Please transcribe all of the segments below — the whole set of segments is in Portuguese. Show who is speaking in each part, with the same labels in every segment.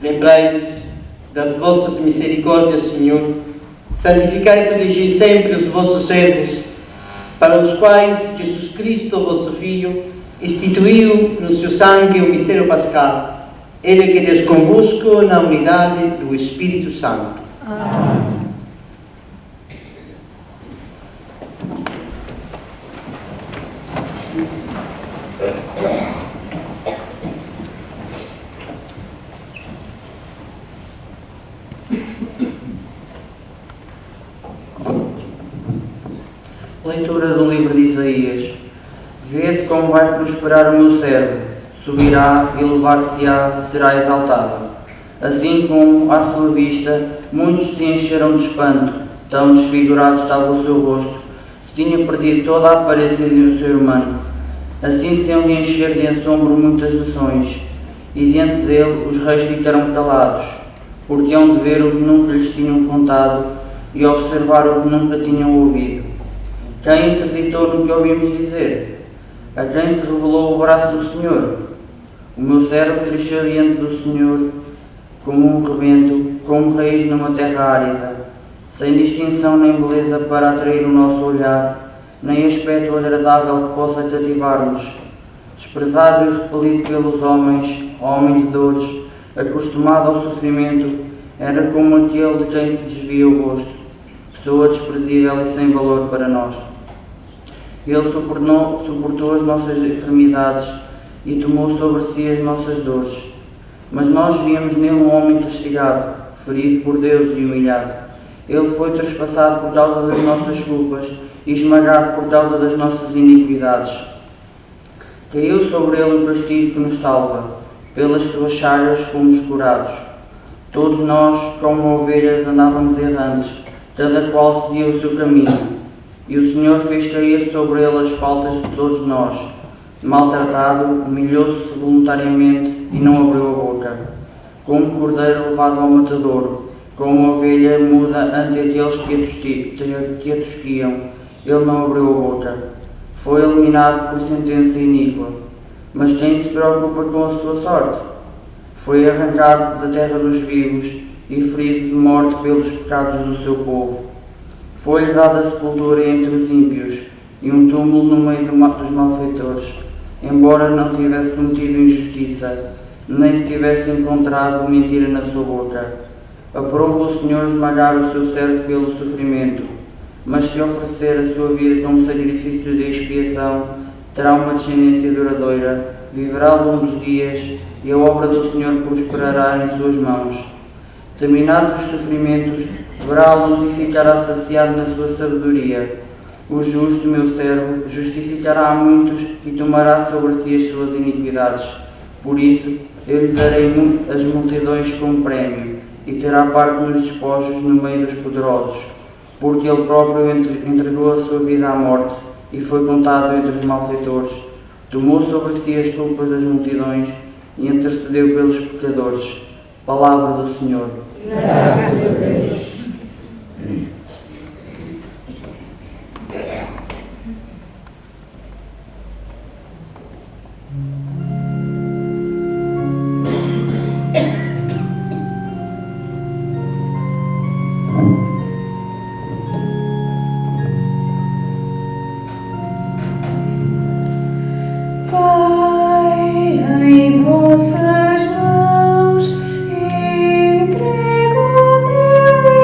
Speaker 1: Lembrai-vos das vossas misericórdias, Senhor. Santificai e protegei sempre os vossos servos, para os quais Jesus Cristo, vosso Filho, instituiu no seu sangue o mistério pascal. Ele que Deus convosco na unidade do Espírito Santo.
Speaker 2: Amém.
Speaker 3: Leitura do livro de Isaías. Vede como vai prosperar o meu servo, subirá e levar-se-á, será exaltado. Assim como, à sua vista, muitos se encheram de espanto, tão desfigurado estava o seu rosto, que tinha perdido toda a aparência de um ser humano. Assim se hão de encher de assombro muitas nações, e diante dele os reis ficarão calados, porque hão de ver o que nunca lhes tinham contado e observar o que nunca tinham ouvido. Quem acreditou no que ouvimos dizer? A quem se revelou o braço do Senhor? O meu servo cresceu diante do Senhor como um rebento, como raiz numa terra árida, sem distinção nem beleza para atrair o nosso olhar, nem aspecto agradável que possa cativar-nos. Desprezado e repelido pelos homens, homem de dores, acostumado ao sofrimento, era como aquele de quem se desvia o rosto, pessoa desprezível e sem valor para nós. Ele suportou as nossas enfermidades e tomou sobre si as nossas dores. Mas nós víamos nele um homem castigado, ferido por Deus e humilhado. Ele foi trespassado por causa das nossas culpas e esmagado por causa das nossas iniquidades. Caiu sobre ele o castigo que nos salva. Pelas suas chagas fomos curados. Todos nós, como ovelhas, andávamos errantes, cada qual seguia o seu caminho. E o Senhor fez cair sobre ele as faltas de todos nós. Maltratado, humilhou-se voluntariamente e não abriu a boca. Como cordeiro levado ao matadouro, como ovelha muda ante aqueles que a tosquiam, ele não abriu a boca. Foi eliminado por sentença iníqua. Mas quem se preocupa com a sua sorte? Foi arrancado da terra dos vivos e ferido de morte pelos pecados do seu povo. Foi-lhe dada sepultura entre os ímpios e um túmulo no meio dos malfeitores, embora não tivesse cometido injustiça, nem se tivesse encontrado mentira na sua boca. Aprova o Senhor esmagar o seu servo pelo sofrimento, mas se oferecer a sua vida como sacrifício de expiação, terá uma descendência duradoura, viverá longos dias e a obra do Senhor prosperará em suas mãos. Terminados os sofrimentos, verá a luz e ficará saciado na sua sabedoria. O justo, meu servo, justificará a muitos e tomará sobre si as suas iniquidades. Por isso, eu lhe darei as multidões como prémio, e terá parte nos despojos no meio dos poderosos, porque ele próprio entregou a sua vida à morte e foi contado entre os malfeitores. Tomou sobre si as culpas das multidões e intercedeu pelos pecadores. Palavra do Senhor.
Speaker 2: Graças a Deus.
Speaker 4: Em vossas mãos entrego meu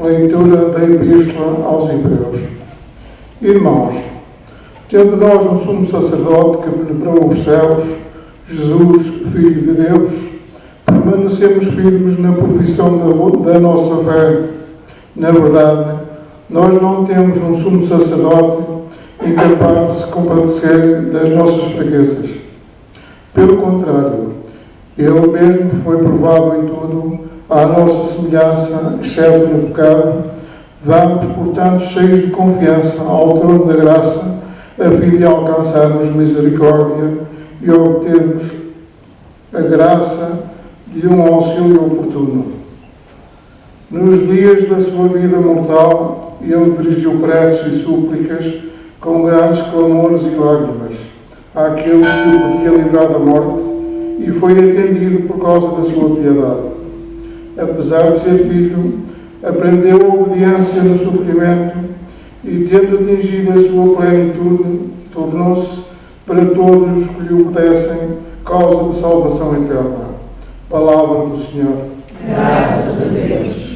Speaker 4: Leitura da Epístola aos Hebreus. Irmãos, tendo nós um sumo sacerdote que penetrou os céus, Jesus, Filho de Deus, permanecemos firmes na profissão da nossa fé. Na verdade, nós não temos um sumo sacerdote incapaz de se compadecer das nossas fraquezas. Pelo contrário, ele mesmo foi provado em tudo, à nossa semelhança, exceto no pecado. Vamos, portanto, cheios de confiança ao trono da graça, a fim de alcançarmos misericórdia e obtermos a graça de um auxílio oportuno. Nos dias da sua vida mortal, ele dirigiu preces e súplicas com grandes clamores e lágrimas àquele que o podia livrar da morte, e foi atendido por causa da sua piedade. Apesar de ser filho, aprendeu a obediência no sofrimento e, tendo atingido a sua plenitude, tornou-se para todos os que lhe obedecem causa de salvação eterna. Palavra do Senhor.
Speaker 2: Graças a Deus.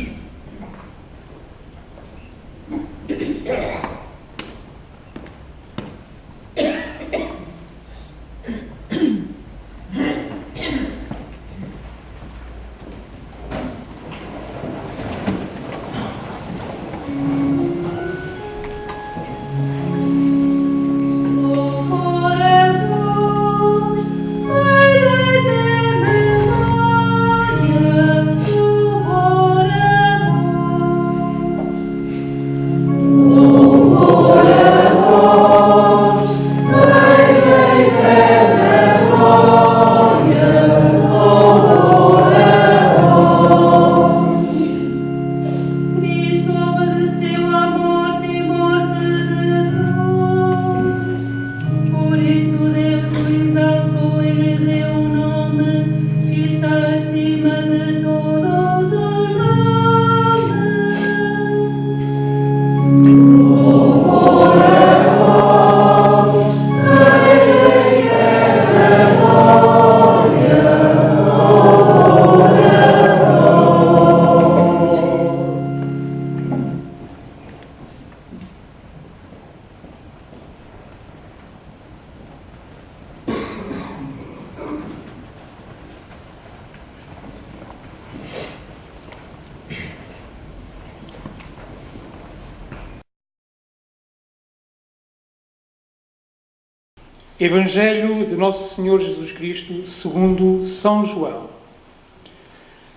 Speaker 5: Evangelho de Nosso Senhor Jesus Cristo, segundo São João.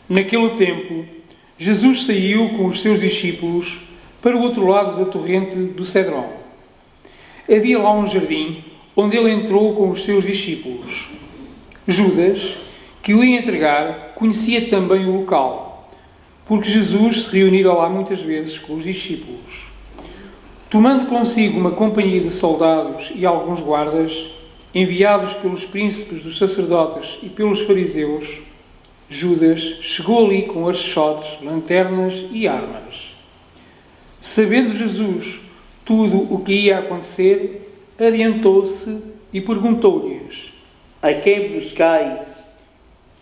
Speaker 5: Naquele tempo, Jesus saiu com os seus discípulos para o outro lado da torrente do Cédron. Havia lá um jardim onde ele entrou com os seus discípulos. Judas, que o ia entregar, conhecia também o local, porque Jesus se reunira lá muitas vezes com os discípulos. Tomando consigo uma companhia de soldados e alguns guardas, enviados pelos príncipes dos sacerdotes e pelos fariseus, Judas chegou ali com archotes, lanternas e armas. Sabendo Jesus tudo o que ia acontecer, adiantou-se e perguntou-lhes:
Speaker 1: A quem buscais?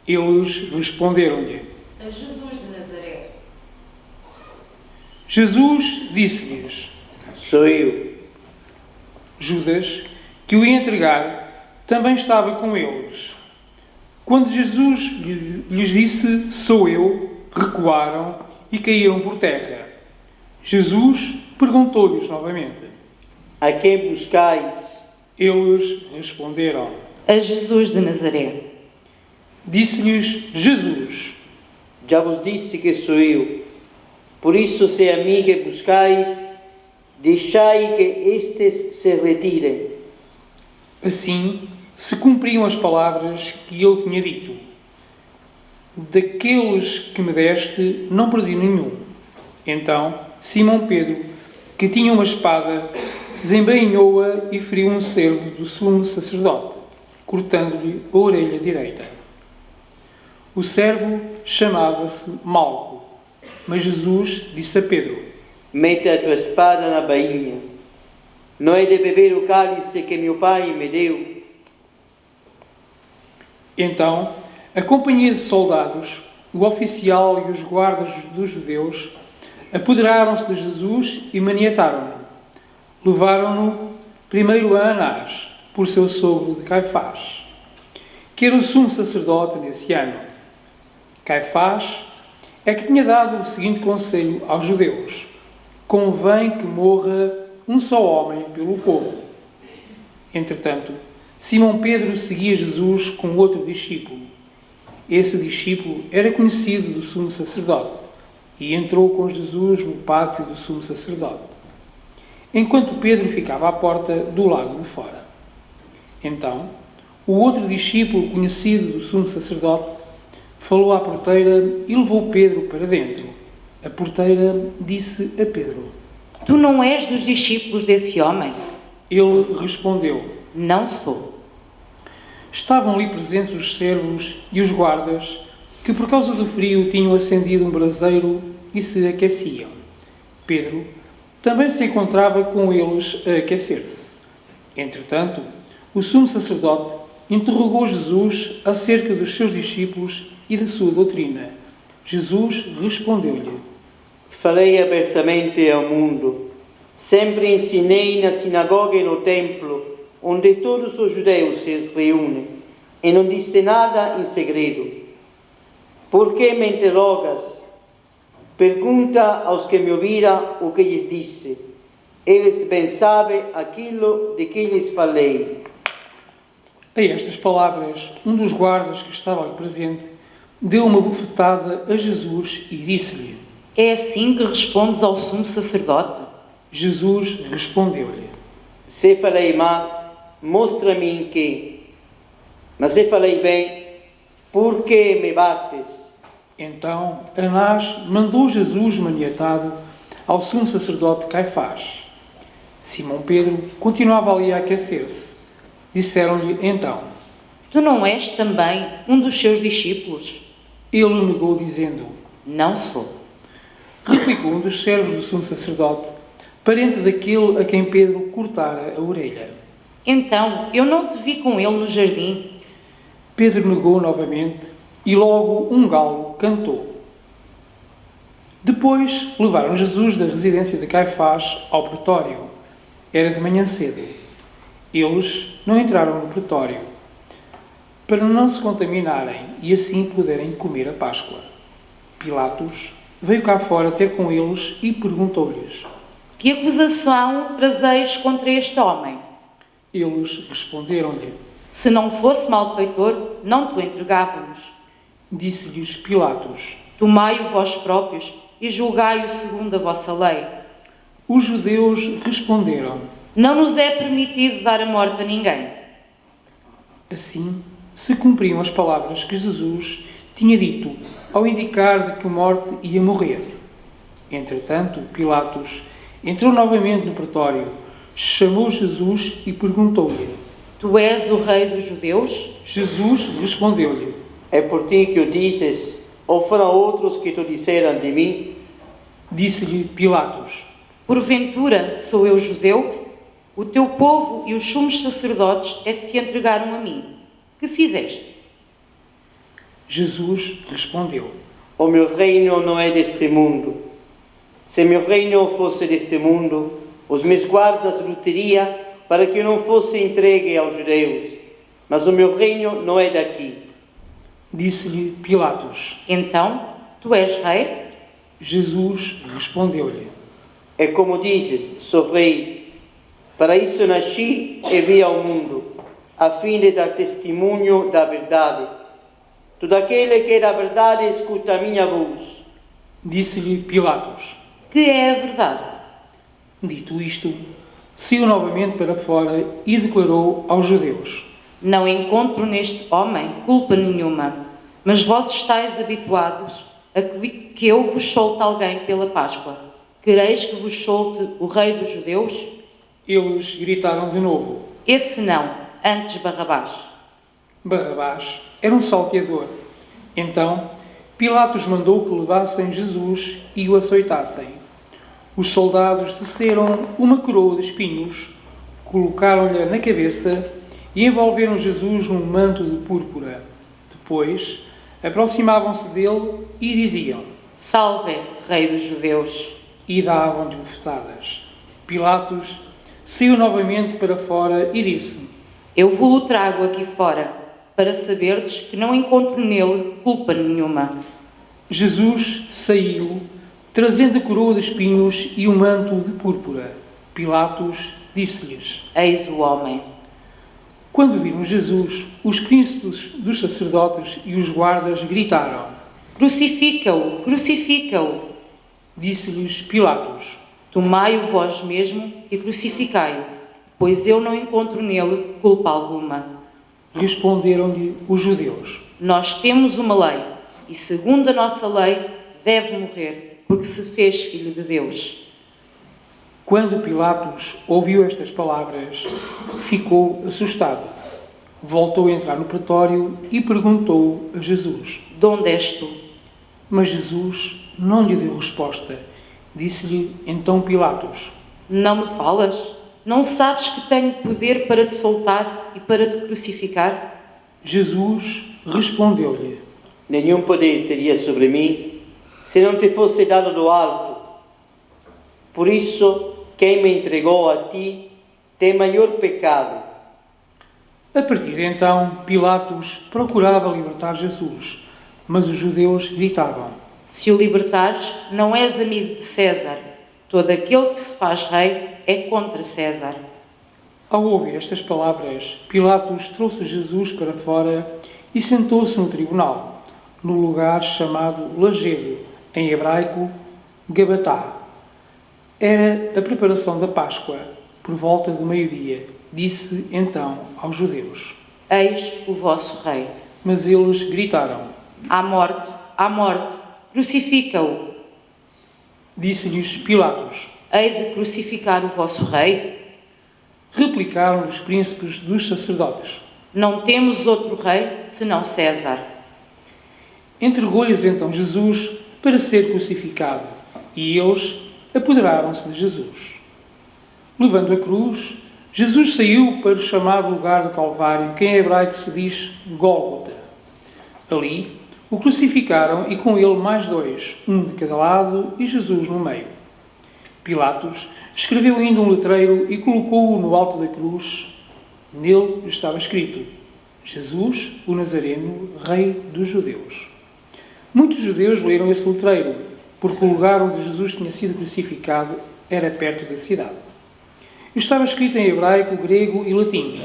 Speaker 5: Eles responderam-lhe:
Speaker 2: A Jesus de Nazaré.
Speaker 5: Jesus disse-lhes:
Speaker 1: Sou eu.
Speaker 5: Judas, que o ia entregar, também estava com eles. Quando Jesus lhes disse: Sou eu, recuaram e caíram por terra. Jesus perguntou-lhes novamente:
Speaker 1: A quem buscais?
Speaker 5: Eles responderam:
Speaker 2: A Jesus de Nazaré.
Speaker 5: Disse-lhes Jesus:
Speaker 1: Já vos disse que sou eu. Por isso, se a mim que buscais, deixai que estes se retirem.
Speaker 5: Assim se cumpriam as palavras que ele tinha dito: Daqueles que me deste, não perdi nenhum. Então Simão Pedro, que tinha uma espada, desembainhou-a e feriu um servo do sumo sacerdote, cortando-lhe a orelha direita. O servo chamava-se Malco, mas Jesus disse a Pedro:
Speaker 1: Mete a tua espada na bainha. Não é de beber o cálice que meu pai me deu?
Speaker 5: Então, a companhia de soldados, o oficial e os guardas dos judeus, apoderaram-se de Jesus e maniataram-no. Levaram-no primeiro a Anás, por seu sogro de Caifás, que era o sumo sacerdote nesse ano. Caifás é que tinha dado o seguinte conselho aos judeus: convém que morra um só homem pelo povo. Entretanto, Simão Pedro seguia Jesus com outro discípulo. Esse discípulo era conhecido do sumo sacerdote e entrou com Jesus no pátio do sumo sacerdote, enquanto Pedro ficava à porta do lado de fora. Então, o outro discípulo conhecido do sumo sacerdote falou à porteira e levou Pedro para dentro. A porteira disse a Pedro:
Speaker 2: Tu não és dos discípulos desse homem?
Speaker 5: Ele respondeu:
Speaker 2: Não sou.
Speaker 5: Estavam ali presentes os servos e os guardas, que por causa do frio tinham acendido um braseiro e se aqueciam. Pedro também se encontrava com eles a aquecer-se. Entretanto, o sumo sacerdote interrogou Jesus acerca dos seus discípulos e da sua doutrina. Jesus respondeu-lhe:
Speaker 1: Falei abertamente ao mundo. Sempre ensinei na sinagoga e no templo, onde todos os judeus se reúnem, e não disse nada em segredo. Por que me interrogas? Pergunta aos que me ouviram o que lhes disse. Eles bem sabem aquilo de que lhes falei.
Speaker 5: A estas palavras, um dos guardas que estava ali presente deu uma bufetada a Jesus e disse-lhe:
Speaker 2: É assim que respondes ao sumo sacerdote?
Speaker 5: Jesus respondeu-lhe:
Speaker 1: Se falei mal, mostra-me em que. Mas se falei bem, por que me bates?
Speaker 5: Então Anás mandou Jesus maniatado ao sumo sacerdote Caifás. Simão Pedro continuava ali a aquecer-se. Disseram-lhe então:
Speaker 2: Tu não és também um dos seus discípulos?
Speaker 5: Ele negou, dizendo:
Speaker 2: Não sou.
Speaker 5: Replicou um dos servos do sumo sacerdote, parente daquele a quem Pedro cortara a orelha.
Speaker 2: Então, eu não te vi com ele no jardim.
Speaker 5: Pedro negou novamente e logo um galo cantou. Depois levaram Jesus da residência de Caifás ao pretório. Era de manhã cedo. Eles não entraram no pretório, para não se contaminarem e assim poderem comer a Páscoa. Pilatos veio cá fora ter com eles e perguntou-lhes:
Speaker 2: Que acusação trazeis contra este homem?
Speaker 5: Eles responderam-lhe.
Speaker 2: Se não fosse malfeitor, não te entregávamos.
Speaker 5: Disse-lhes Pilatos:
Speaker 2: Tomai-o vós próprios e julgai-o segundo a vossa lei.
Speaker 5: Os judeus responderam:
Speaker 2: Não nos é permitido dar a morte a ninguém.
Speaker 5: Assim se cumpriam as palavras que Jesus tinha dito ao indicar de que morte ia morrer. Entretanto, Pilatos entrou novamente no pretório, chamou Jesus e perguntou-lhe:
Speaker 2: Tu és o rei dos judeus?
Speaker 5: Jesus respondeu-lhe:
Speaker 1: É por ti que o dizes, ou foram outros que te disseram de mim?
Speaker 5: Disse-lhe Pilatos:
Speaker 2: Porventura sou eu judeu? O teu povo e os sumos sacerdotes é que te entregaram a mim. Que fizeste?
Speaker 5: Jesus respondeu:
Speaker 1: O meu reino não é deste mundo. Se meu reino fosse deste mundo, os meus guardas lutariam para que eu não fosse entregue aos judeus. Mas o meu reino não é daqui.
Speaker 5: Disse-lhe Pilatos:
Speaker 2: Então, tu és rei?
Speaker 5: Jesus respondeu-lhe:
Speaker 1: É como dizes, sou rei. Para isso nasci e vim ao mundo, a fim de dar testemunho da verdade. Todo aquele que é da verdade escuta a minha voz.
Speaker 5: Disse-lhe Pilatos:
Speaker 2: Que é a verdade?
Speaker 5: Dito isto, saiu novamente para fora e declarou aos judeus:
Speaker 2: Não encontro neste homem culpa nenhuma, mas vós estáis habituados a que eu vos solte alguém pela Páscoa. Quereis que vos solte o rei dos judeus?
Speaker 5: Eles gritaram de novo.
Speaker 2: Esse não, antes Barrabás.
Speaker 5: Barrabás era um salteador. Então Pilatos mandou que levassem Jesus e o açoitassem. Os soldados teceram uma coroa de espinhos, colocaram-lhe na cabeça e envolveram Jesus num manto de púrpura. Depois aproximavam-se dele e diziam:
Speaker 2: Salve, rei dos judeus!
Speaker 5: e davam-lhe bofetadas. Pilatos saiu novamente para fora e disse:
Speaker 2: Eu vou-lo trago aqui fora, para saberdes que não encontro nele culpa nenhuma.
Speaker 5: Jesus saiu, trazendo a coroa de espinhos e o manto de púrpura. Pilatos disse-lhes:
Speaker 2: Eis o homem.
Speaker 5: Quando viram Jesus, os príncipes dos sacerdotes e os guardas gritaram:
Speaker 2: Crucifica-o, crucifica-o.
Speaker 5: Disse-lhes Pilatos:
Speaker 2: Tomai-o vós mesmo e crucificai-o, pois eu não encontro nele culpa alguma.
Speaker 5: Responderam-lhe os judeus:
Speaker 2: Nós temos uma lei, e segundo a nossa lei deve morrer, porque se fez filho de Deus.
Speaker 5: Quando Pilatos ouviu estas palavras, ficou assustado. Voltou a entrar no pretório e perguntou a Jesus:
Speaker 2: De onde és tu?
Speaker 5: Mas Jesus não lhe deu resposta. Disse-lhe então Pilatos:
Speaker 2: Não me falas? Não sabes que tenho poder para te soltar e para te crucificar?
Speaker 5: Jesus respondeu-lhe:
Speaker 1: Nenhum poder teria sobre mim se não te fosse dado do alto. Por isso, quem me entregou a ti tem maior pecado.
Speaker 5: A partir de então, Pilatos procurava libertar Jesus, mas os judeus gritavam:
Speaker 2: Se o libertares, não és amigo de César. Todo aquele que se faz rei é contra César.
Speaker 5: Ao ouvir estas palavras, Pilatos trouxe Jesus para fora e sentou-se no tribunal, no lugar chamado Lajedo, em hebraico, Gabatá. Era a preparação da Páscoa, por volta do meio-dia. Disse então aos judeus:
Speaker 2: Eis o vosso rei.
Speaker 5: Mas eles gritaram:
Speaker 2: À morte, crucifica-o.
Speaker 5: Disse-lhes Pilatos:
Speaker 2: Hei de crucificar o vosso rei?
Speaker 5: Replicaram os príncipes dos sacerdotes:
Speaker 2: Não temos outro rei senão César.
Speaker 5: Entregou-lhes então Jesus para ser crucificado, e eles apoderaram-se de Jesus. Levando a cruz, Jesus saiu para o chamado lugar do Calvário, que em hebraico se diz Gólgota. Ali o crucificaram e com ele mais dois, um de cada lado e Jesus no meio. Pilatos escreveu ainda um letreiro e colocou-o no alto da cruz. Nele estava escrito: Jesus, o Nazareno, Rei dos Judeus. Muitos judeus leram esse letreiro, porque o lugar onde Jesus tinha sido crucificado era perto da cidade. Estava escrito em hebraico, grego e latim.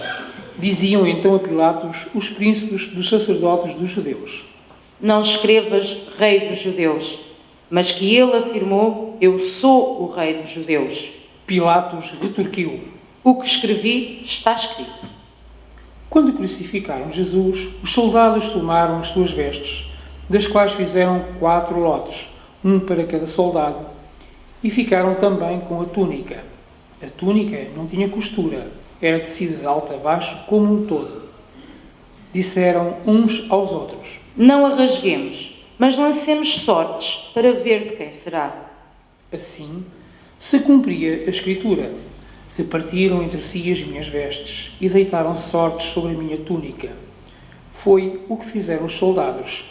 Speaker 5: Diziam então a Pilatos os príncipes dos sacerdotes dos judeus:
Speaker 2: Não escrevas Rei dos Judeus, mas que ele afirmou: Eu sou o Rei dos Judeus.
Speaker 5: Pilatos retorquiu:
Speaker 2: O que escrevi está escrito.
Speaker 5: Quando crucificaram Jesus, os soldados tomaram as suas vestes, das quais fizeram 4 lotes, um para cada soldado, e ficaram também com a túnica. A túnica não tinha costura, era tecida de alto a baixo como um todo. Disseram uns aos outros:
Speaker 2: Não a rasguemos, mas lancemos sortes para ver de quem será.
Speaker 5: Assim se cumpria a Escritura: repartiram entre si as minhas vestes e deitaram sortes sobre a minha túnica. Foi o que fizeram os soldados.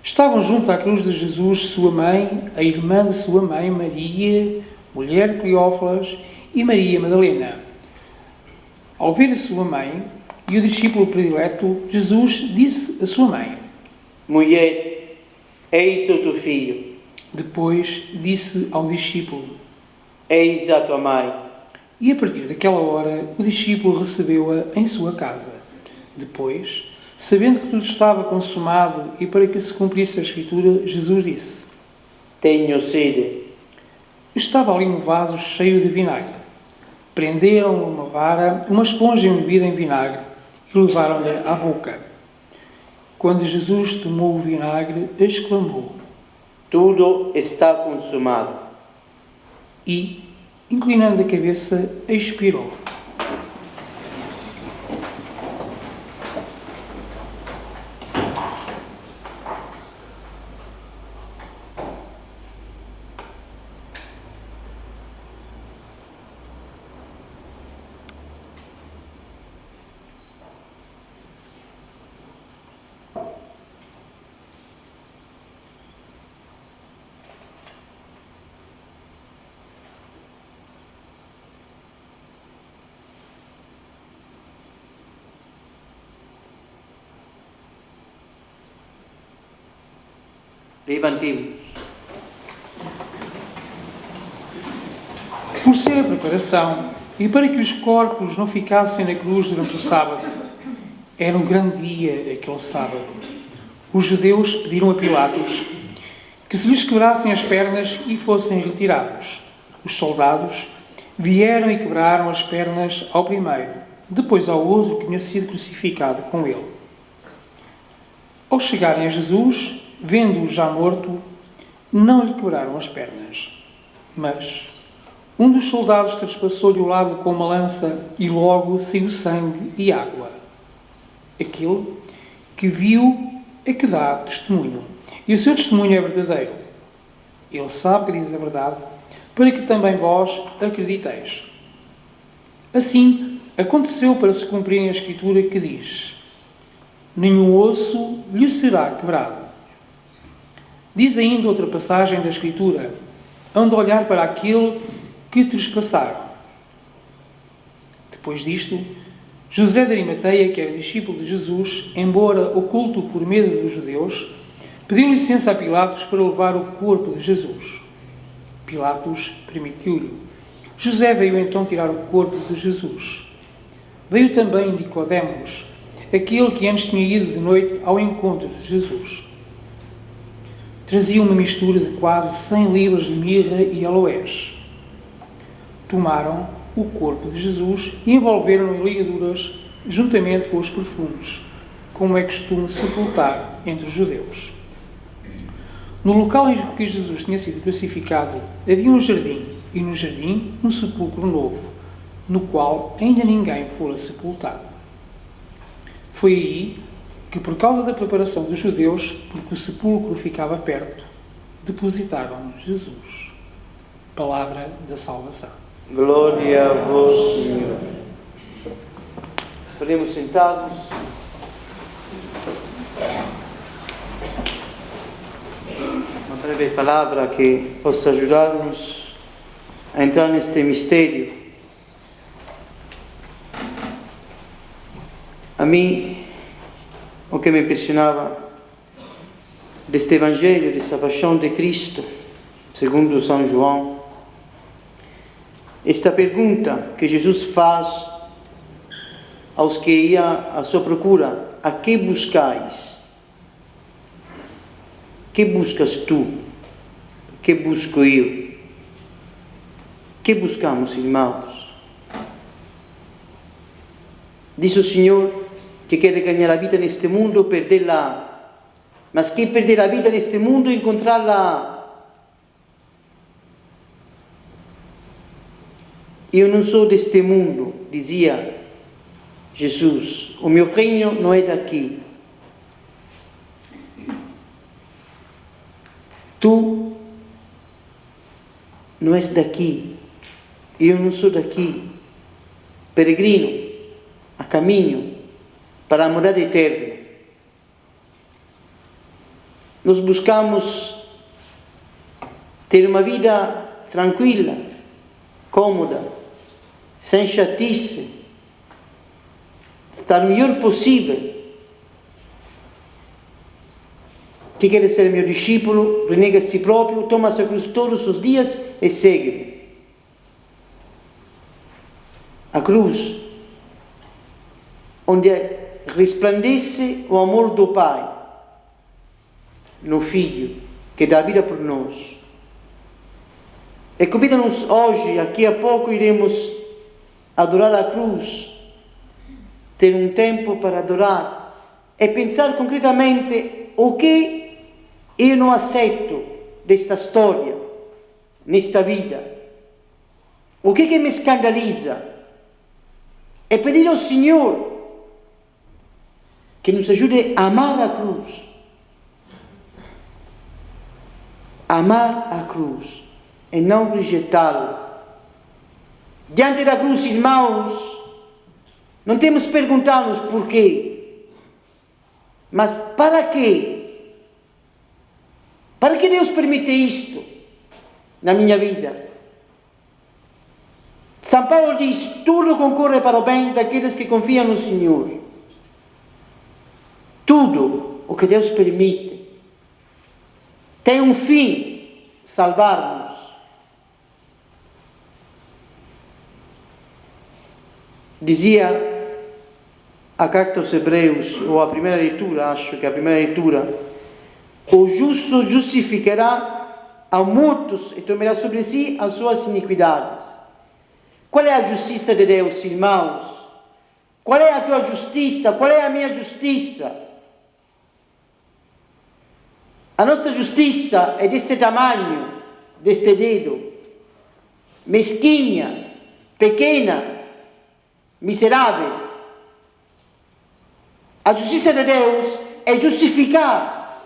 Speaker 5: Estavam junto à cruz de Jesus sua mãe, a irmã de sua mãe, Maria, mulher de Cleófas, e Maria Madalena. Ao ver a sua mãe e o discípulo predileto, Jesus disse à sua mãe:
Speaker 1: Mulher, eis o teu filho.
Speaker 5: Depois disse ao discípulo:
Speaker 1: Eis a tua mãe.
Speaker 5: E a partir daquela hora, o discípulo recebeu-a em sua casa. Depois, sabendo que tudo estava consumado e para que se cumprisse a Escritura, Jesus disse:
Speaker 1: Tenho sede.
Speaker 5: Estava ali um vaso cheio de vinagre. Prenderam uma vara, uma esponja embebida em vinagre e levaram-lhe à boca. Quando Jesus tomou o vinagre, exclamou:
Speaker 1: Tudo está consumado.
Speaker 5: E, inclinando a cabeça, expirou.
Speaker 1: Levantemos-nos.
Speaker 5: Por ser a preparação e para que os corpos não ficassem na cruz durante o sábado, era um grande dia aquele sábado. Os judeus pediram a Pilatos que se lhes quebrassem as pernas e fossem retirados. Os soldados vieram e quebraram as pernas ao primeiro, depois ao outro que tinha sido crucificado com ele. Ao chegarem a Jesus, vendo-o já morto, não lhe quebraram as pernas. Mas um dos soldados trespassou-lhe o lado com uma lança e logo saiu sangue e água. Aquele que viu é que dá testemunho, e o seu testemunho é verdadeiro. Ele sabe que diz a verdade, para que também vós acrediteis. Assim, aconteceu para se cumprir a Escritura que diz: nenhum osso lhe será quebrado. Diz ainda outra passagem da Escritura: hão de olhar para aquele que trespassaram. Depois disto, José de Arimateia, que era discípulo de Jesus, embora oculto por medo dos judeus, pediu licença a Pilatos para levar o corpo de Jesus. Pilatos permitiu-lhe. José veio então tirar o corpo de Jesus. Veio também Nicodemos, aquele que antes tinha ido de noite ao encontro de Jesus. Trazia uma mistura de quase 100 libras de mirra e aloés. Tomaram o corpo de Jesus e envolveram-no em ligaduras juntamente com os perfumes, como é costume sepultar entre os judeus. No local em que Jesus tinha sido crucificado havia um jardim, e no jardim um sepulcro novo, no qual ainda ninguém fora sepultado. Foi aí que, por causa da preparação dos judeus, porque o sepulcro ficava perto, depositaram Jesus. Palavra da salvação.
Speaker 1: Glória a vós, Senhor. Podemos sentar-nos. Uma breve palavra que possa ajudar-nos a entrar neste mistério. A mim, o que me impressionava deste Evangelho, desta paixão de Cristo, segundo São João, esta pergunta que Jesus faz aos que iam à sua procura: a que buscais? Que buscas tu? Que busco eu? Que buscamos, irmãos? Diz o Senhor que quer ganhar a vida neste mundo ou perdê-la, mas que perder a vida neste mundo e encontrá-la. Eu não sou deste mundo, dizia Jesus. O meu reino não é daqui. Tu não és daqui. Eu não sou daqui. Peregrino, a caminho para a morada eterna. Nós buscamos ter uma vida tranquila, cômoda, sem chatice, estar o melhor possível. Quem quer ser meu discípulo, renega a si próprio, toma a sua cruz todos os dias e segue-me. A cruz, onde resplandece o amor do Pai no Filho, que dá a vida por nós. E convida-nos hoje, aqui a pouco iremos adorar a cruz, ter um tempo para adorar e pensar concretamente o que eu não aceito desta história, nesta vida. O que me escandaliza? E pedir ao Senhor que nos ajude a amar a cruz. Amar a cruz e não rejeitá-la. Diante da cruz, irmãos, não temos que perguntar-nos porquê, mas para quê? Para que Deus permite isto na minha vida? São Paulo diz: tudo concorre para o bem daqueles que confiam no Senhor. Tudo o que Deus permite tem um fim: salvar-nos. Dizia a carta aos Hebreus, ou a primeira leitura, acho que a primeira leitura: o justo justificará a muitos e tomará sobre si as suas iniquidades. Qual é a justiça de Deus, irmãos? Qual é a tua justiça? Qual é a minha justiça? A nossa justiça é deste tamanho, deste dedo, mesquinha, pequena, miserável. A justiça de Deus é justificar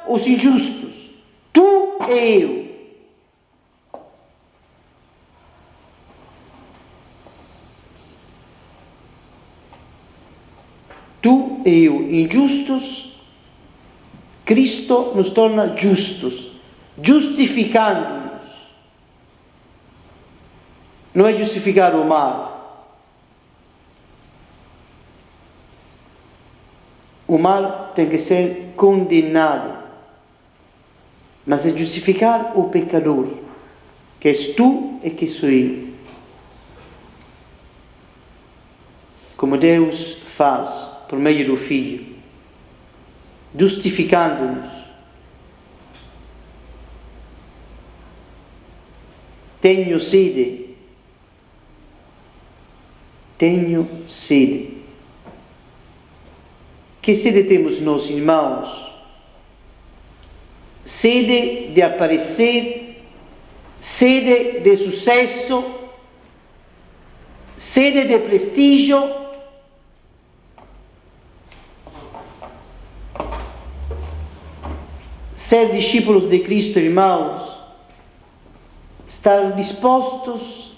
Speaker 1: os injustos, tu e eu. Tu e eu, injustos, Cristo nos torna justos, justificando-nos. Não é justificar o mal. O mal tem que ser condenado, mas é justificar o pecador, que és tu e que sou eu. Como Deus faz por meio do Filho, justificando-nos. Tenho sede. Tenho sede. Que sede temos nós, irmãos? Sede de aparecer, sede de sucesso, sede de prestígio. Ser discípulos de Cristo, irmãos, estar dispostos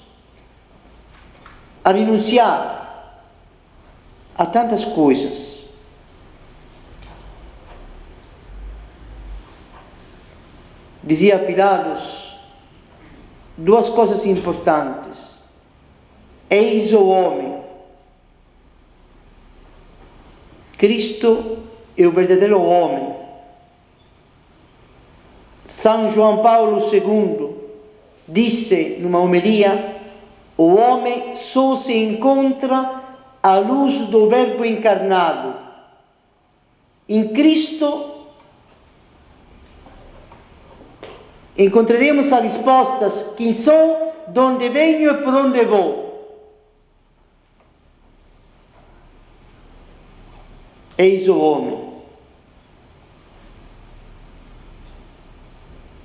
Speaker 1: a renunciar a tantas coisas. Dizia Pilatos duas coisas importantes: eis o homem. Cristo é o verdadeiro homem. São João Paulo II disse numa homilia: o homem só se encontra à luz do Verbo encarnado. Em Cristo encontraremos as respostas: quem sou, de onde venho e por onde vou. Eis o homem.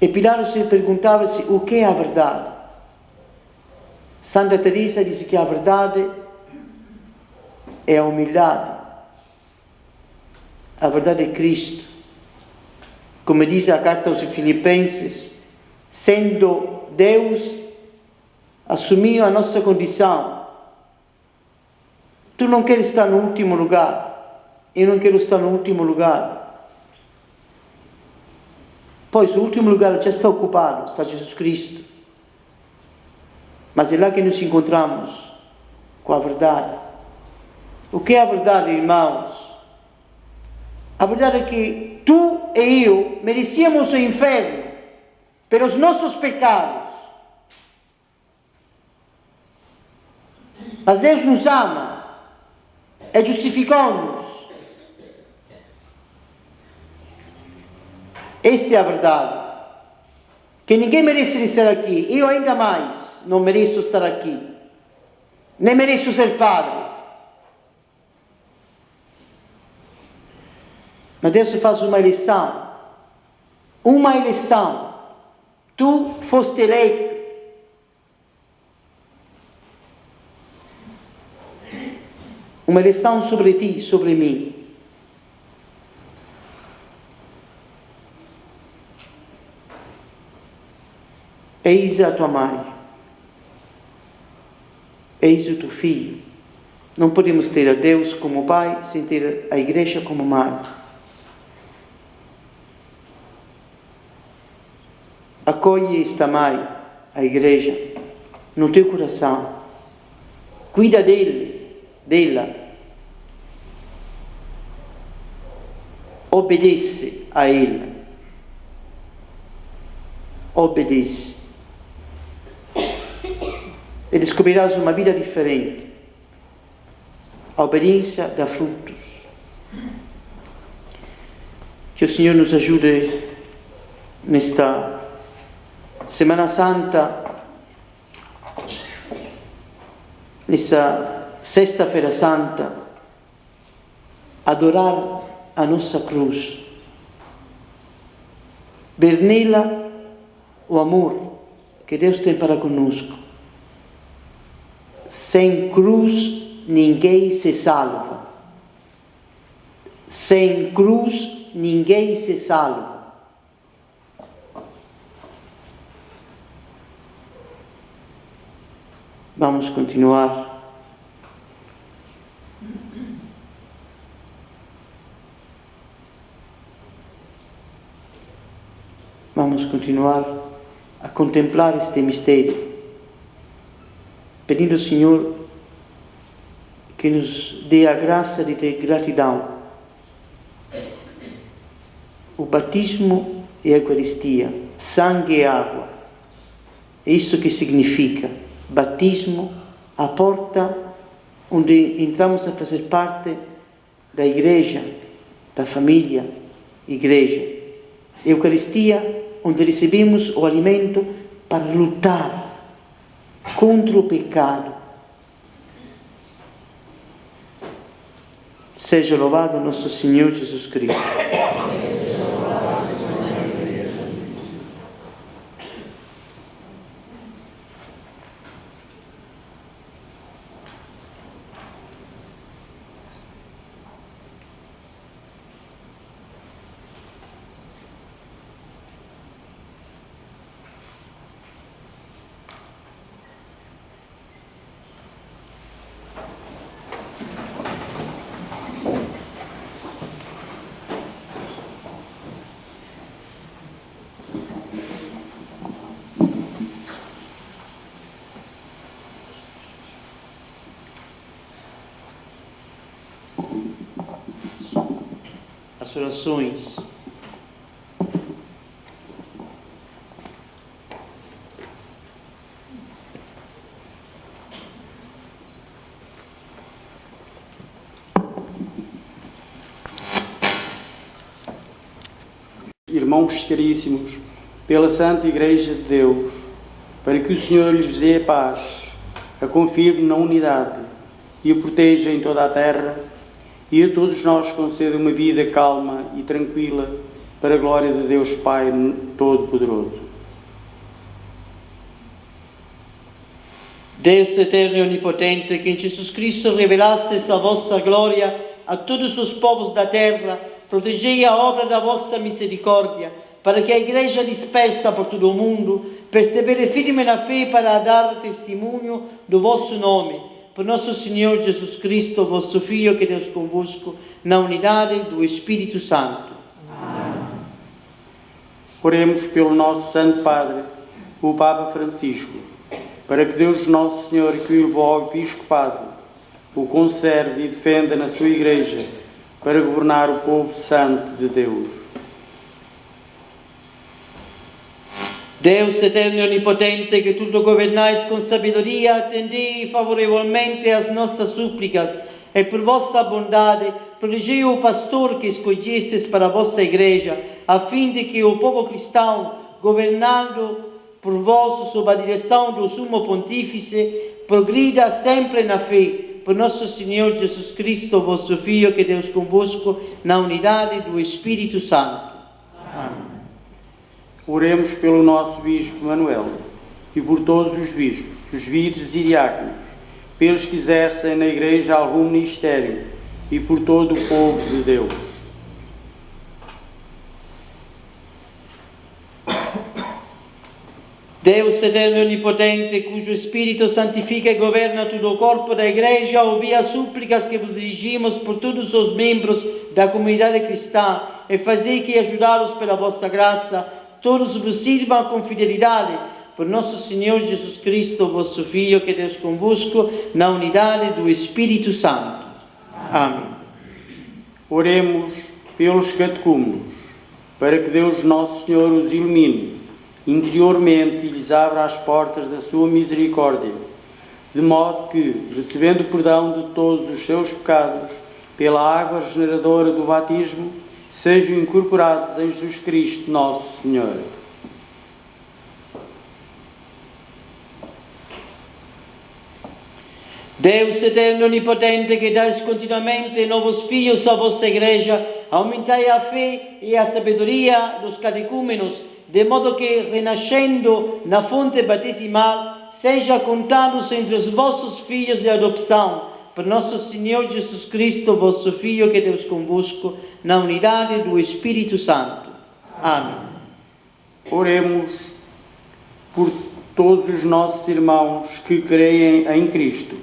Speaker 1: E Pilatos se perguntava-se o que é a verdade. Santa Teresa disse que a verdade é a humildade. A verdade é Cristo. Como diz a carta aos Filipenses, sendo Deus, assumiu a nossa condição. Tu não queres estar no último lugar. Eu não quero estar no último lugar. Pois o último lugar já está ocupado, está Jesus Cristo. Mas é lá que nos encontramos com a verdade. O que é a verdade, irmãos? A verdade é que tu e eu merecíamos o inferno pelos nossos pecados. Mas Deus nos ama e justificou-nos. Esta é a verdade. Que ninguém merece estar aqui. Eu ainda mais não mereço estar aqui. Nem mereço ser padre. Mas Deus faz uma eleição. Uma eleição. Tu foste eleito. Uma eleição sobre ti, sobre mim. Eis a tua mãe. Eis o teu filho. Não podemos ter a Deus como pai sem ter a igreja como mãe. Acolhe esta mãe, a igreja, no teu coração. Cuida dela. Obedece a Ele. Obedece. E descobrirás uma vida diferente. A obediência dá frutos. Que o Senhor nos ajude nesta Semana Santa, nessa Sexta-feira Santa, adorar a nossa cruz, ver nela o amor que Deus tem para conosco. Sem cruz ninguém se salva. Sem cruz ninguém se salva. Vamos continuar. Vamos continuar a contemplar este mistério, pedindo ao Senhor que nos dê a graça de ter gratidão. O batismo e a Eucaristia, sangue e água. É isso que significa. Batismo, a porta onde entramos a fazer parte da igreja, da família, igreja. Eucaristia, onde recebemos o alimento para lutar contra o pecado. Seja louvado nosso Senhor Jesus Cristo. As orações.
Speaker 6: Irmãos caríssimos, pela Santa Igreja de Deus, para que o Senhor lhes dê a paz, a confirme na unidade e a proteja em toda a terra, e a todos nós conceda uma vida calma e tranquila, para a glória de Deus Pai Todo-Poderoso.
Speaker 1: Deus eterno e onipotente, que em Jesus Cristo revelastes a vossa glória a todos os povos da terra, protegei a obra da vossa misericórdia, para que a Igreja dispersa por todo o mundo persevere firme na fé para dar testemunho do vosso nome. Por nosso Senhor Jesus Cristo, vosso Filho, que Deus convosco, na unidade do Espírito Santo.
Speaker 6: Amém. Oremos pelo nosso Santo Padre, o Papa Francisco, para que Deus Nosso Senhor, que o elevou ao episcopado, o conserve e defenda na sua Igreja, para governar o povo santo de Deus.
Speaker 1: Deus eterno e onipotente, que tudo governais com sabedoria, atendei favorevolmente às nossas súplicas, e por vossa bondade, protegei o pastor que escolhestes para a vossa Igreja, a fim de que o povo cristão, governado por vós sob a direção do Sumo Pontífice, progrida sempre na fé, por nosso Senhor Jesus Cristo, vosso Filho, que Deus convosco, na unidade do Espírito Santo. Amém.
Speaker 6: Oremos pelo nosso Bispo Manuel e por todos os bispos, presbíteros e diáconos, pelos que exercem na Igreja algum ministério e por todo o povo de Deus.
Speaker 1: Deus eterno e onipotente, cujo Espírito santifica e governa todo o corpo da Igreja, ouvi as súplicas que vos dirigimos por todos os membros da comunidade cristã e fazei que, ajudados pela vossa graça, todos vos sirvam com fidelidade, por nosso Senhor Jesus Cristo, vosso Filho, que Deus convosco, na unidade do Espírito Santo. Amém.
Speaker 6: Oremos pelos catecúmenos, para que Deus Nosso Senhor os ilumine interiormente e lhes abra as portas da sua misericórdia, de modo que, recebendo o perdão de todos os seus pecados, pela água regeneradora do batismo, sejam incorporados em Jesus Cristo, nosso Senhor.
Speaker 1: Deus eterno e onipotente, que dais continuamente novos filhos à vossa Igreja, aumentai a fé e a sabedoria dos catecúmenos, de modo que, renascendo na fonte batisimal, seja contados entre os vossos filhos de adopção, por nosso Senhor Jesus Cristo, vosso Filho, que Deus convosco, na unidade do Espírito Santo. Amém.
Speaker 6: Oremos por todos os nossos irmãos que creem em Cristo,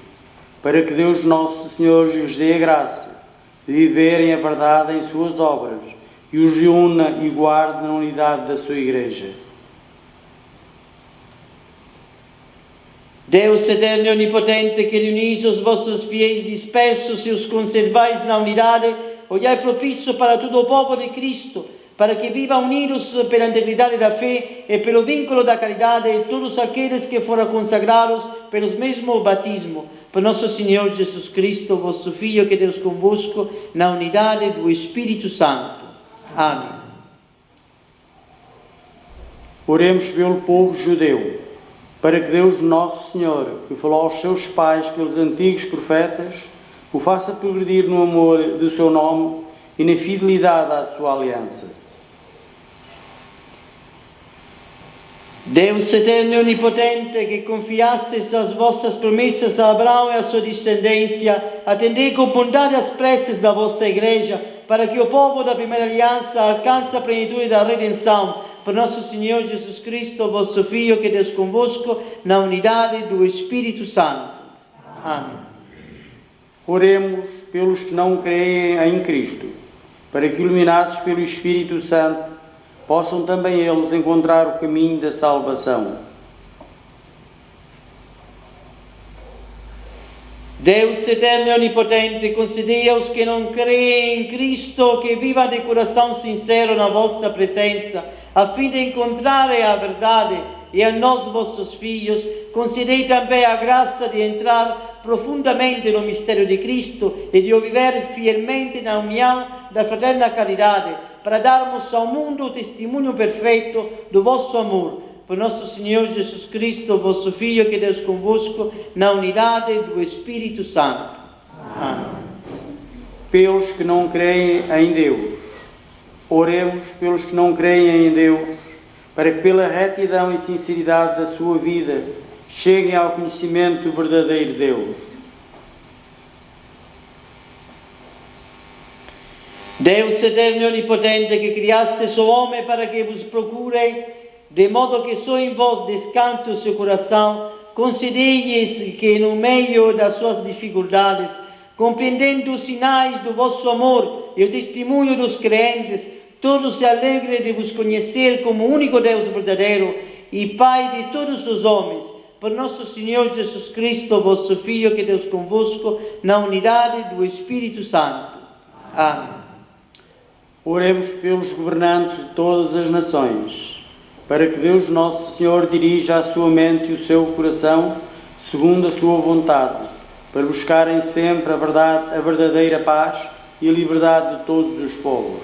Speaker 6: para que Deus Nosso Senhor lhes dê a graça de viverem a verdade em suas obras e os reúna e guarde na unidade da sua Igreja.
Speaker 1: Deus eterno e onipotente, que reunis os vossos fiéis dispersos e os conservais na unidade, olhai propício para todo o povo de Cristo, para que vivam unidos pela integridade da fé e pelo vínculo da caridade, todos aqueles que foram consagrados pelo mesmo batismo, por nosso Senhor Jesus Cristo, vosso Filho, que Deus convosco, na unidade do Espírito Santo. Amém.
Speaker 6: Oremos pelo povo judeu, para que Deus Nosso Senhor, que falou aos seus pais pelos antigos profetas, o faça progredir no amor do seu nome e na fidelidade à sua aliança.
Speaker 1: Deus eterno e onipotente, que confiastes as vossas promessas a Abraão e à sua descendência, atendei com bondade as preces da vossa Igreja, para que o povo da primeira aliança alcance a plenitude da redenção, por nosso Senhor Jesus Cristo, vosso Filho, que Deus convosco, na unidade do Espírito Santo. Amém.
Speaker 6: Oremos pelos que não creem em Cristo, para que, iluminados pelo Espírito Santo, possam também eles encontrar o caminho da salvação.
Speaker 1: Deus eterno e onipotente, concedei aos que não creem em Cristo que vivam de coração sincero na vossa presença, a fim de encontrarem a verdade, e a nós, vossos filhos, concedei também a graça de entrar profundamente no mistério de Cristo e de o viver fielmente na união da fraterna caridade, para darmos ao mundo o testemunho perfeito do vosso amor. Por nosso Senhor Jesus Cristo, vosso Filho, que Deus convosco, na unidade do Espírito Santo. Amém.
Speaker 6: Pelos que não creem em Deus. Oremos pelos que não creem em Deus, para que pela retidão e sinceridade da sua vida cheguem ao conhecimento do verdadeiro Deus.
Speaker 1: Deus eterno e onipotente, que criastes o homem para que vos procurem, de modo que só em vós descanse o seu coração, concedei-lhes que no meio das suas dificuldades, compreendendo os sinais do vosso amor e o testemunho dos crentes, todos se alegrem de vos conhecer como único Deus verdadeiro e Pai de todos os homens, por nosso Senhor Jesus Cristo, vosso Filho, que Deus convosco, na unidade do Espírito Santo. Amém.
Speaker 6: Oremos pelos governantes de todas as nações, para que Deus Nosso Senhor dirija a sua mente e o seu coração segundo a sua vontade, para buscarem sempre a verdadeira paz e a liberdade de todos os povos.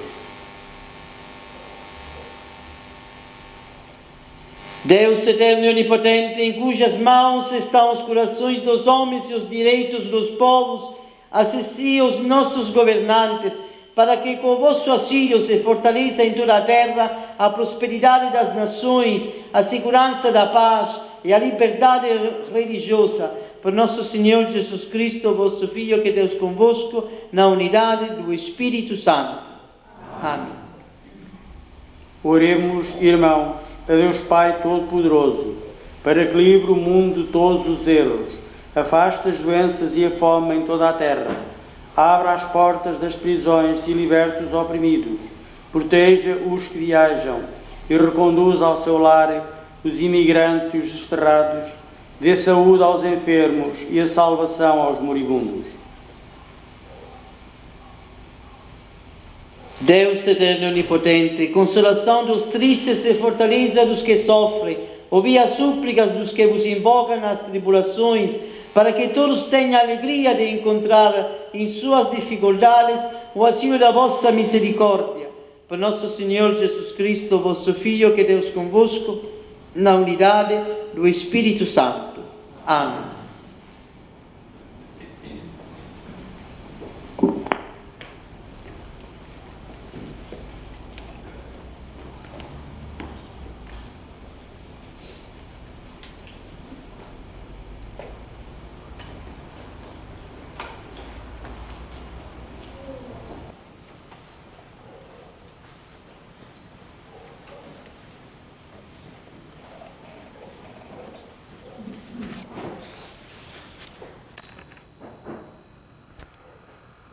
Speaker 1: Deus eterno e onipotente, em cujas mãos estão os corações dos homens e os direitos dos povos, acessi os nossos governantes, para que com o vosso auxílio se fortaleça em toda a terra a prosperidade das nações, a segurança da paz e a liberdade religiosa, por nosso Senhor Jesus Cristo, vosso Filho, que Deus convosco, na unidade do Espírito Santo. Amém.
Speaker 6: Oremos, irmãos, a Deus Pai Todo-Poderoso, para que livre o mundo de todos os erros, afaste as doenças e a fome em toda a terra, abra as portas das prisões e liberte os oprimidos, proteja os que viajam e reconduza ao seu lar os imigrantes e os desterrados, dê saúde aos enfermos e a salvação aos moribundos.
Speaker 1: Deus eterno e onipotente, consolação dos tristes e fortaleza dos que sofrem, ouvi as súplicas dos que vos invocam nas tribulações, para que todos tenham a alegria de encontrar em suas dificuldades o auxílio da vossa misericórdia. Por nosso Senhor Jesus Cristo, vosso Filho, que é Deus convosco, na unidade do Espírito Santo. Amém.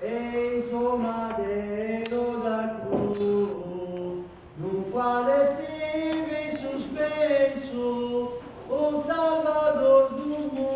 Speaker 1: Eis o madeiro da cruz, no qual esteve suspenso o Salvador do mundo.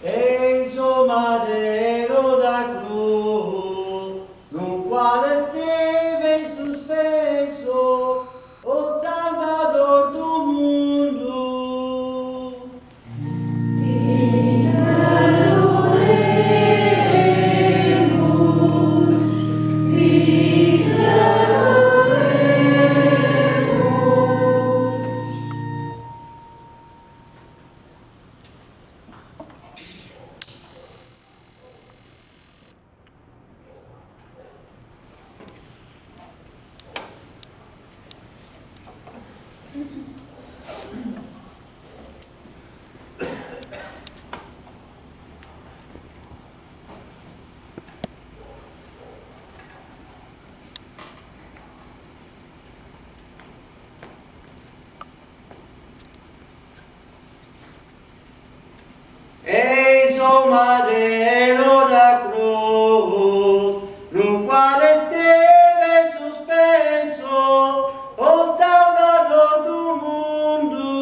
Speaker 1: Eis o madeiro da cruz, no qual esteve suspenso o Salvador do mundo. Eis o madeiro da cruz, no qual esteve suspenso o Salvador do mundo.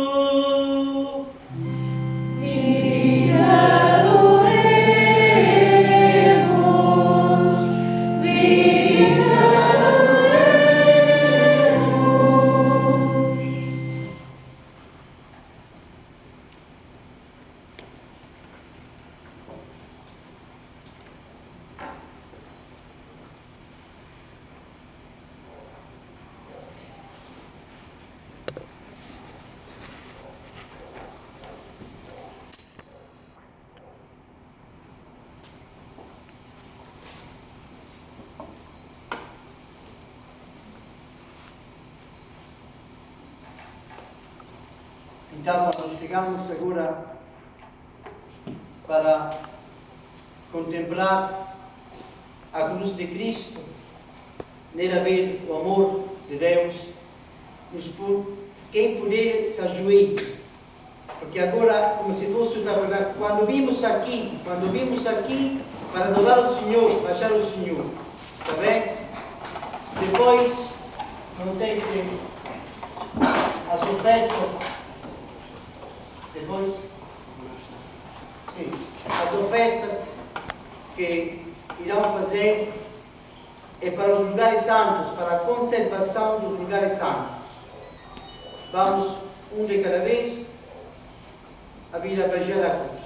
Speaker 1: E adoremos, e adoremos. Então, nós chegamos agora para contemplar a cruz de Cristo, nela ver o amor de Deus, quem puder se ajoelhe, porque agora, como se fosse uma verdade, quando vimos aqui para adorar o Senhor, para achar o Senhor, está bem? Depois, não sei se as ofertas, depois, sim, as ofertas que irão fazer é para os lugares santos, para a conservação dos lugares santos. Vamos, um de cada vez, a vir a beijar a cruz.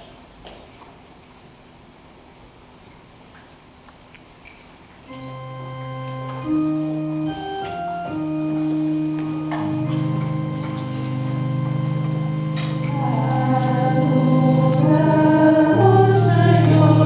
Speaker 7: Adoramos, Senhor.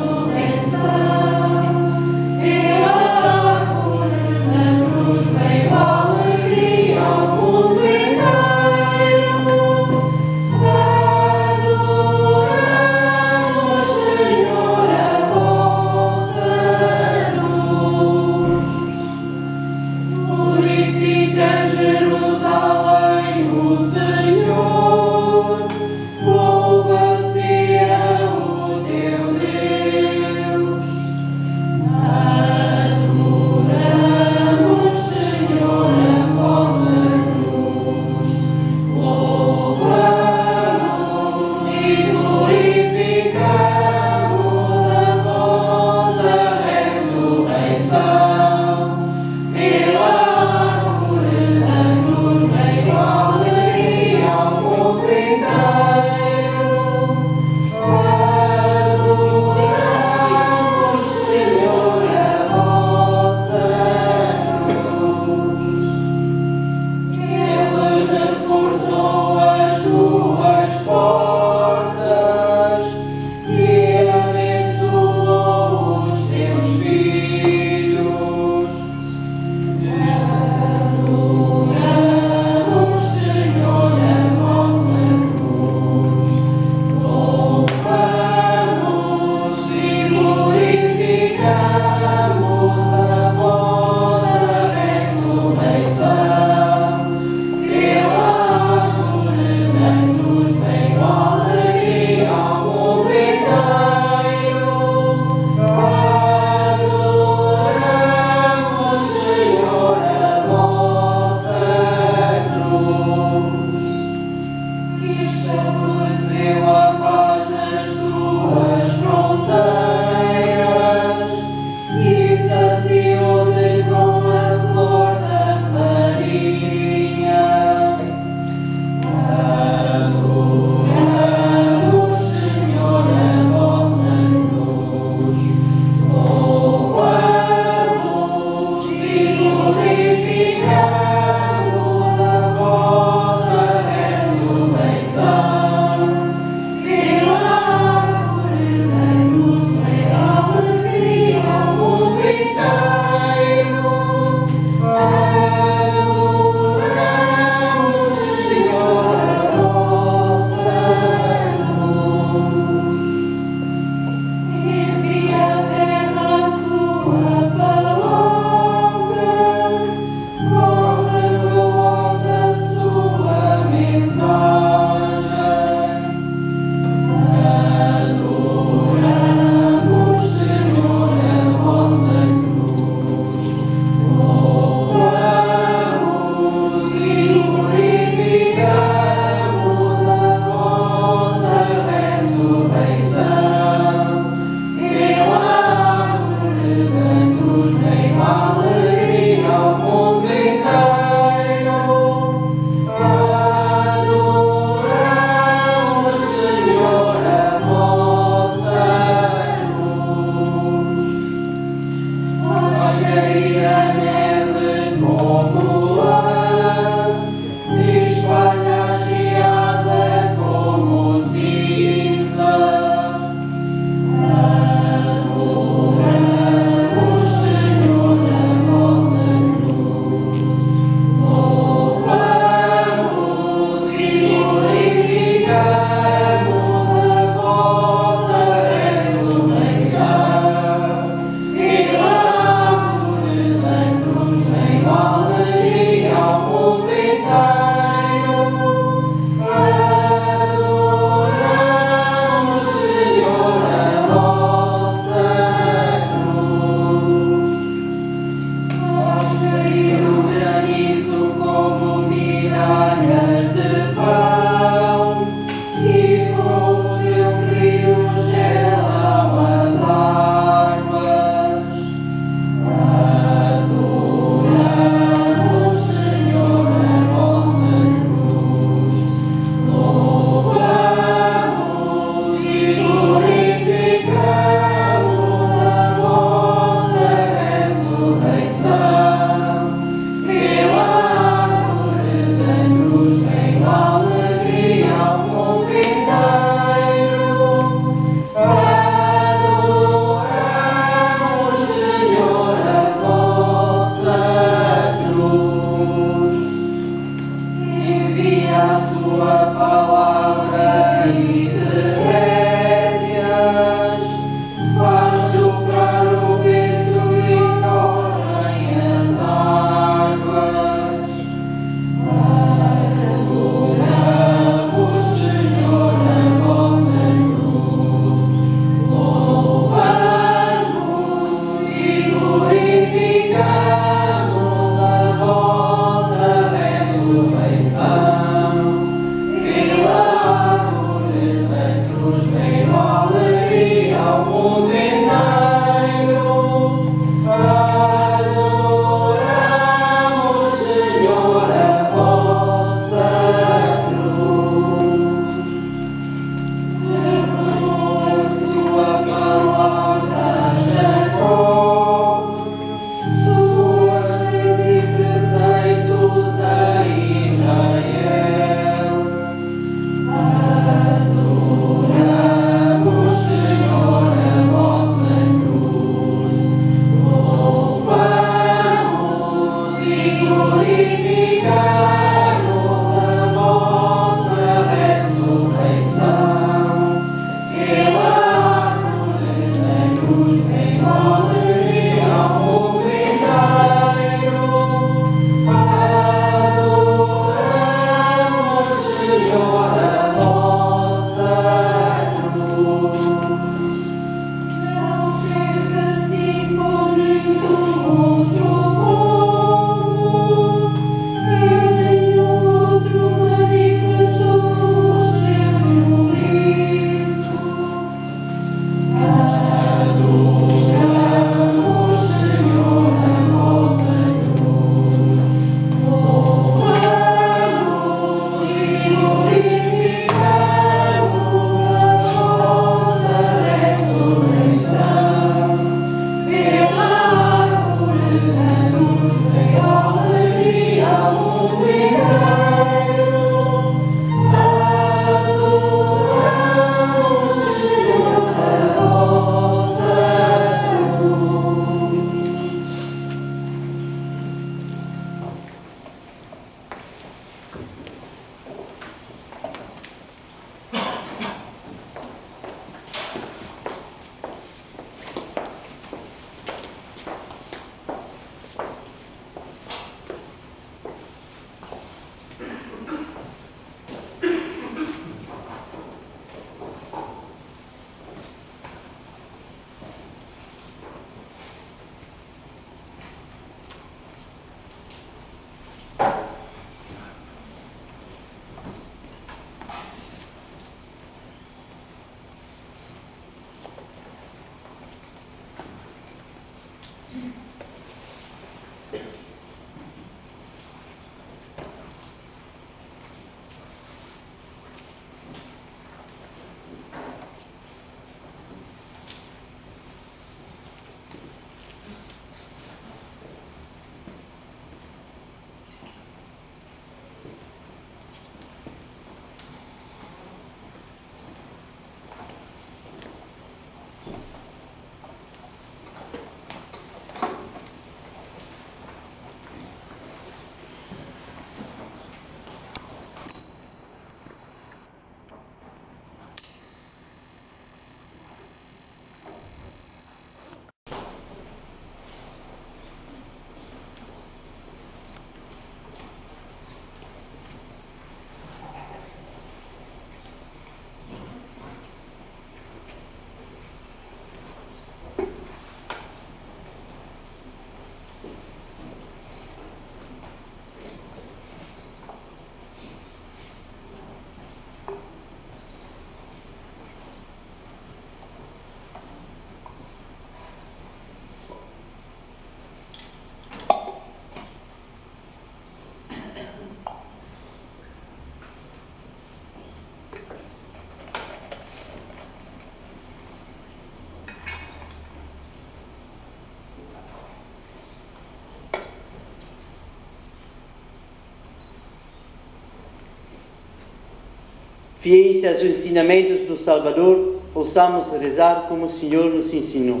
Speaker 1: Fiéis aos ensinamentos do Salvador, possamos rezar como o Senhor nos ensinou.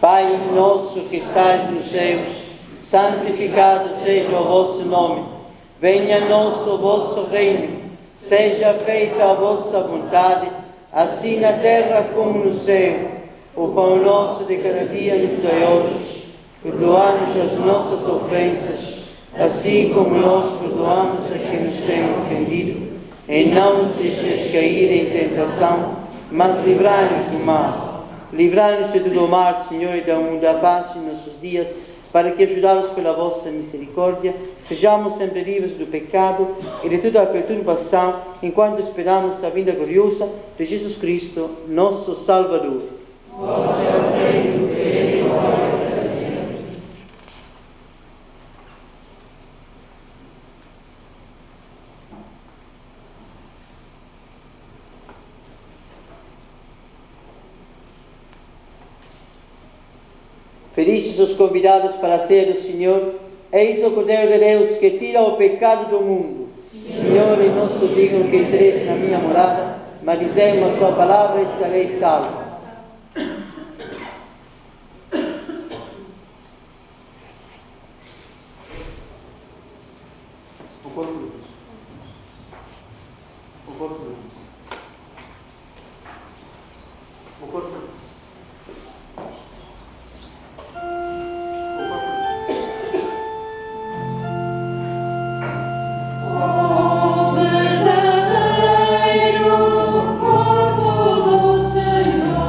Speaker 1: Pai nosso que estais nos céus, santificado seja o vosso nome. Venha a nós o vosso reino. Seja feita a vossa vontade, assim na terra como no céu. O pão nosso de cada dia nos dai hoje. Perdoai-nos as nossas ofensas, assim como nós perdoamos a quem nos tem ofendido. E não nos deixes cair em tentação, mas livrai-nos do mal. Livrai-nos de todo o mal, Senhor, e dá-nos da paz em nossos dias, para que, ajudados pela vossa misericórdia, sejamos sempre livres do pecado e de toda a perturbação, enquanto esperamos a vinda gloriosa de Jesus Cristo, nosso Salvador. Vosso é o reino, e o glória para sempre. Felizes os convidados para a ceia do Senhor. Eis o Cordeiro de Deus que tira o pecado do mundo. Senhor, eu não sou digno que entres na minha morada, mas dizei uma sua palavra e estarei salvo.
Speaker 7: O verdadeiro corpo do Senhor.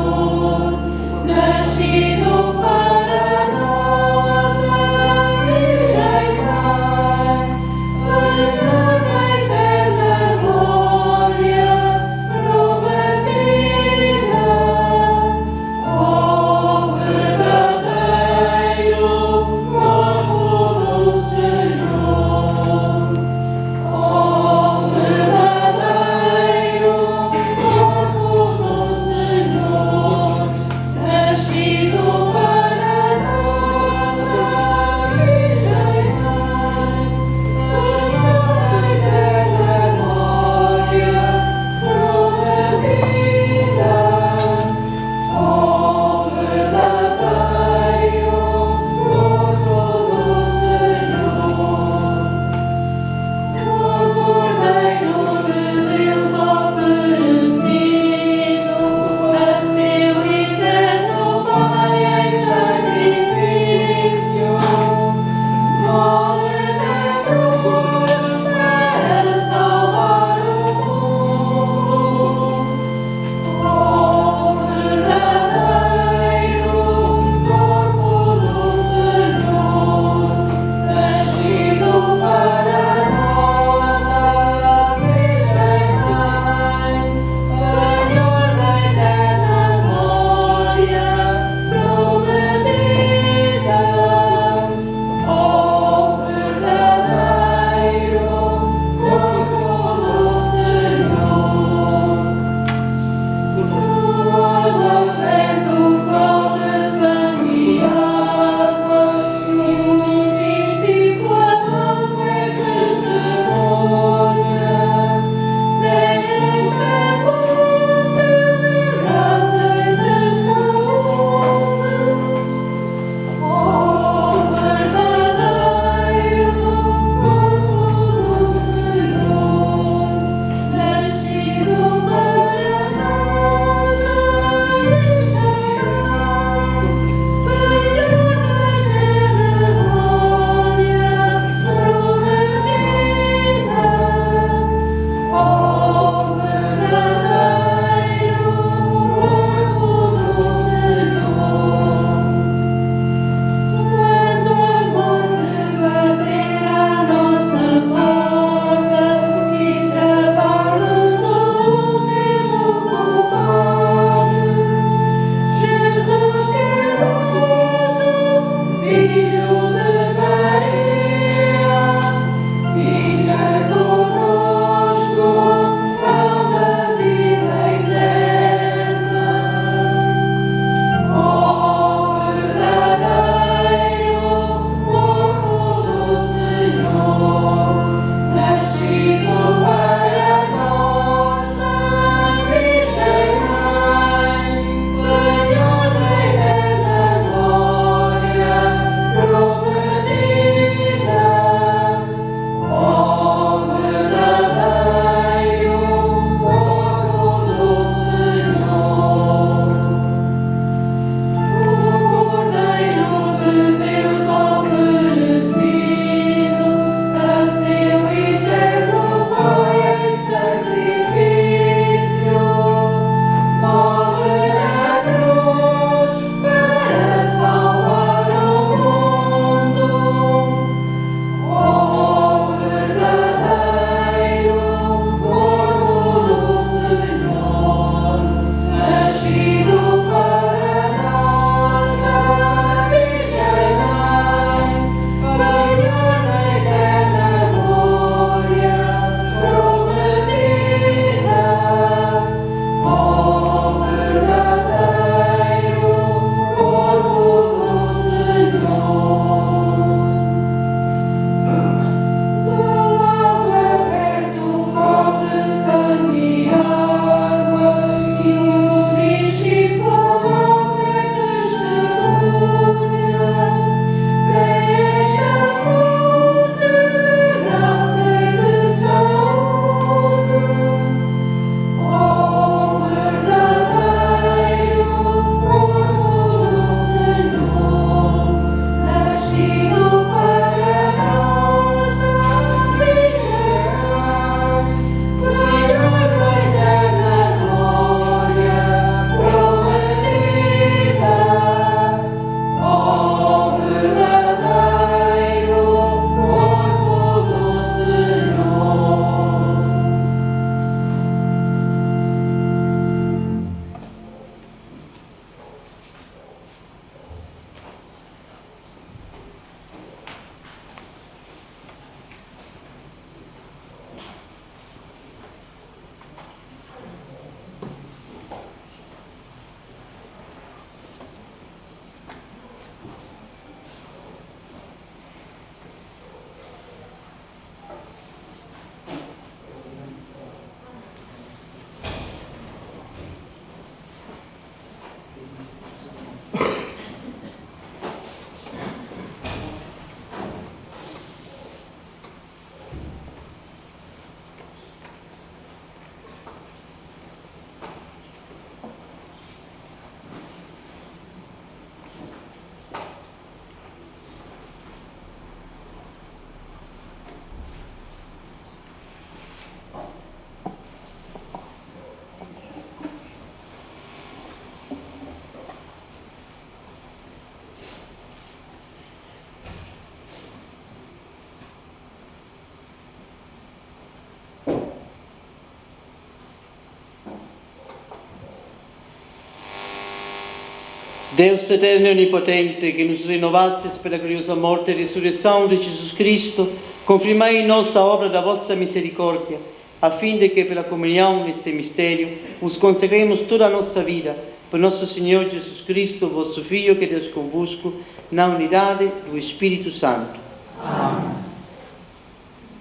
Speaker 1: Deus eterno e onipotente, que nos renovastes pela gloriosa morte e ressurreição de Jesus Cristo, confirmai em nós a obra da vossa misericórdia, a fim de que, pela comunhão neste mistério, vos consagremos toda a nossa vida, por nosso Senhor Jesus Cristo, vosso Filho, que Deus convosco, na unidade do Espírito Santo. Amém.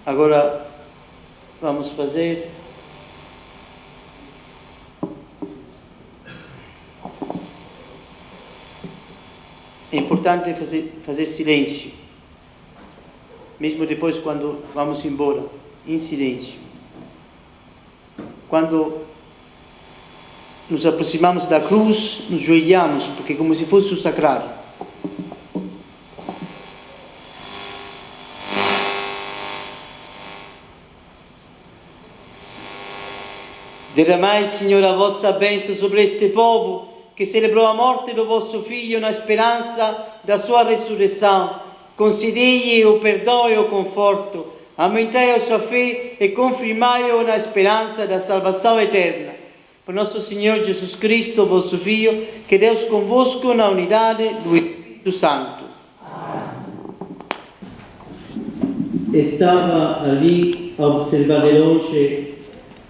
Speaker 1: Agora vamos fazer é importante fazer silêncio, mesmo depois quando vamos embora, em silêncio. Quando nos aproximamos da cruz, nos joelhamos, porque é como se fosse o sacrário. Derramai, Senhor, a vossa bênção sobre este povo, que celebrou a morte do vosso Filho na esperança da sua ressurreição. Concedei-lhe o perdão e o conforto. Aumentai a sua fé e confirmai-o na esperança da salvação eterna. Por nosso Senhor Jesus Cristo, vosso Filho, que Deus convosco na unidade do Espírito Santo. Estava ali a observar de longe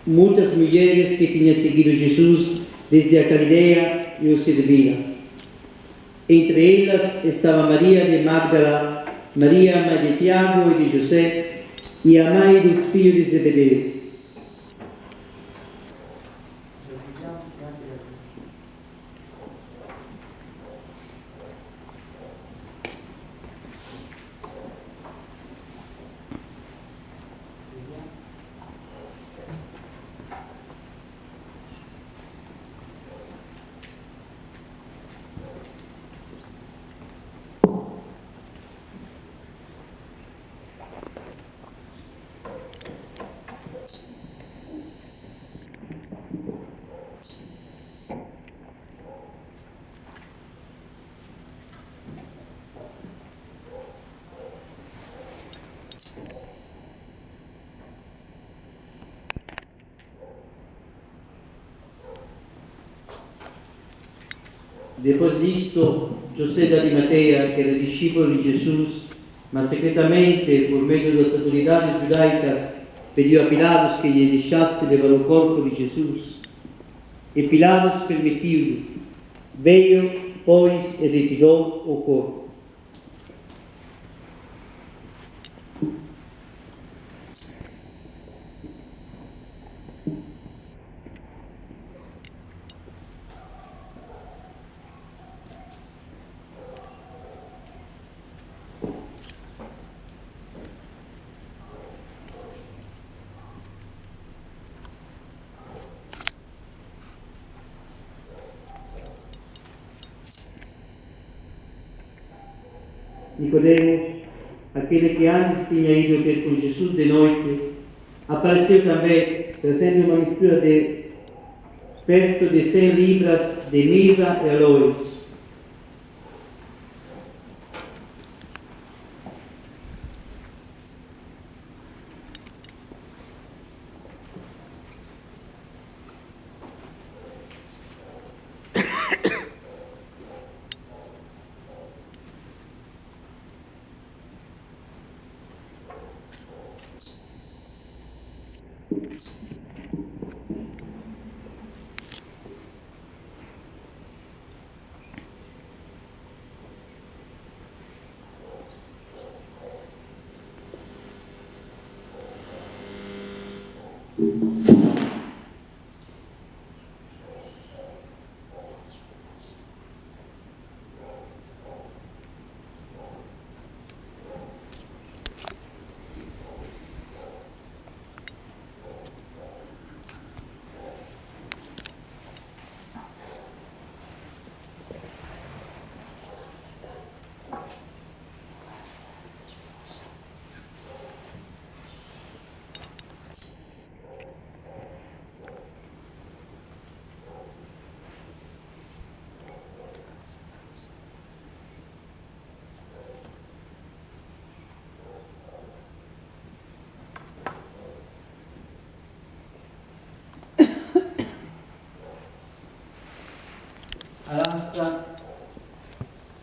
Speaker 1: muitas mulheres que tinham seguido Jesus desde a Galileia e o serviram. Entre elas estava Maria de Magdala, Maria, mãe de Tiago e de José, e a mãe dos filhos de Zebedeu. Depois disto, José de Arimateia, que era discípulo de Jesus, mas secretamente, por meio das autoridades judaicas, pediu a Pilatos que lhe deixasse levar o corpo de Jesus. E Pilatos permitiu-lhe. Veio, pois, e retirou o corpo. Nicodemos, aquele que antes tinha ido ter com Jesus de noite, apareceu também, trazendo uma mistura de perto de 100 libras de mirra e aloes.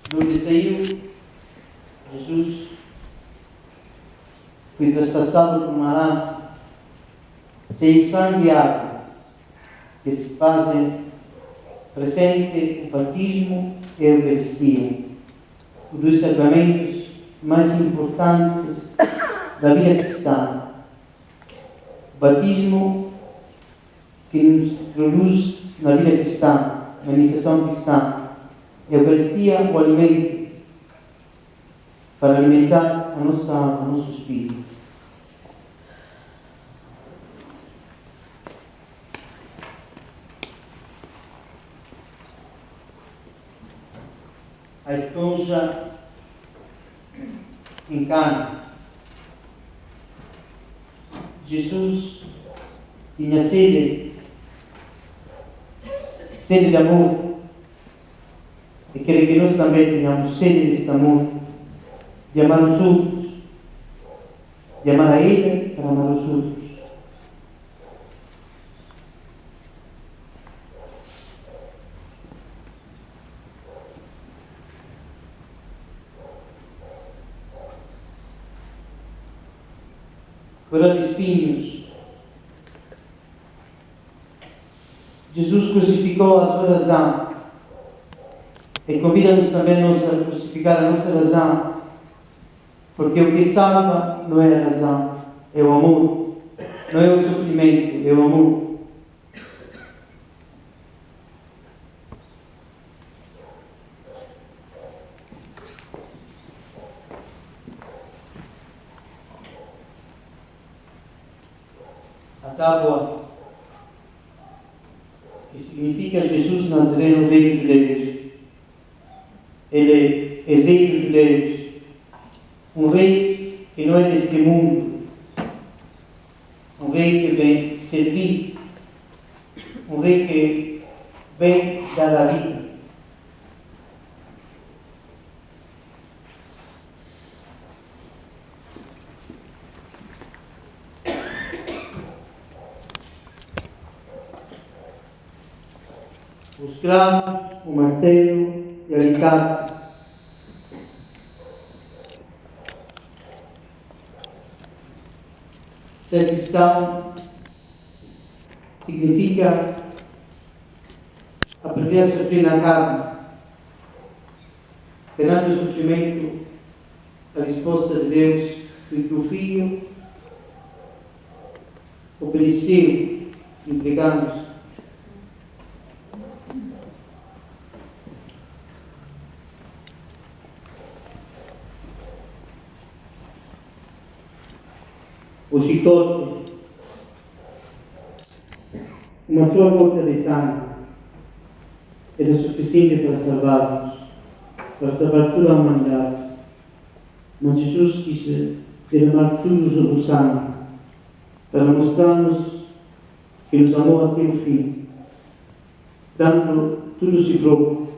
Speaker 1: de onde saiu Jesus, foi traspassado por uma lança, saiu sangue e água, que se fazem presente o batismo e a Eucaristia, os dois sacramentos mais importantes da vida cristã. O batismo que nos introduz na vida cristã, na iniciação cristã, e a Eucaristia, o alimento para alimentar a nossa alma, o nosso espírito. A esponja em Cana. Jesus tinha sede de amor, e quer que nós também tenhamos sede deste amor, de amar os outros, de amar a Ele para amar os outros. Coroa de espinhos. Jesus crucificou a sua razão e convida-nos também nós a crucificar a nossa razão, porque o que salva não é a razão, é o amor, não é o sofrimento, é o amor. A tábua, que significa Jesus Nazareno, Rei dos Judeus. Ele é Rei dos Judeus, um rei que não é deste mundo, um rei que vem servir, um rei que vem dar a vida. Os cravos, o martelo e a alicate. Ser cristão significa aprender a sofrer na carne, perante o sofrimento, a resposta de Deus foi que o Filho obedeceu, entregando-se. O chicote, uma só gota de sangue, era suficiente para salvar-nos, para salvar toda a humanidade. Mas Jesus quis derramar todo o sangue para mostrar-nos que nos amou até o fim, dando tudo si próprio.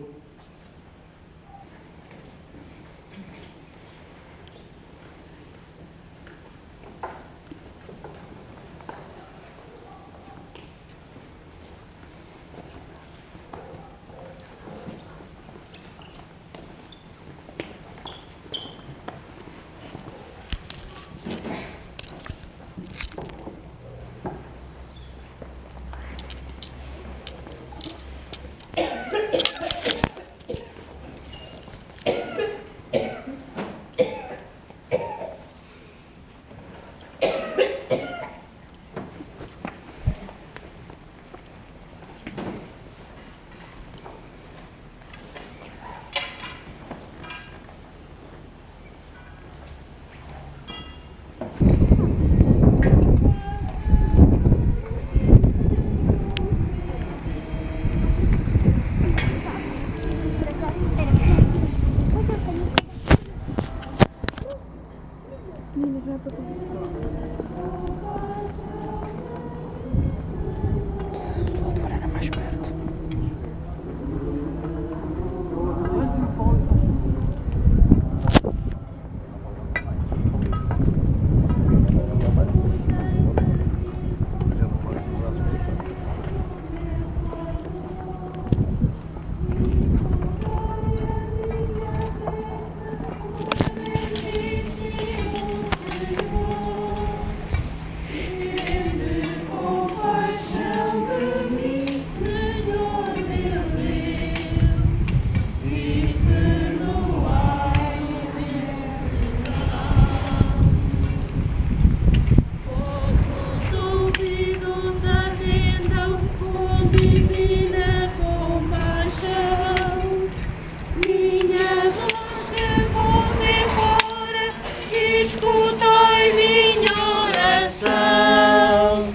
Speaker 7: escutai minha oração.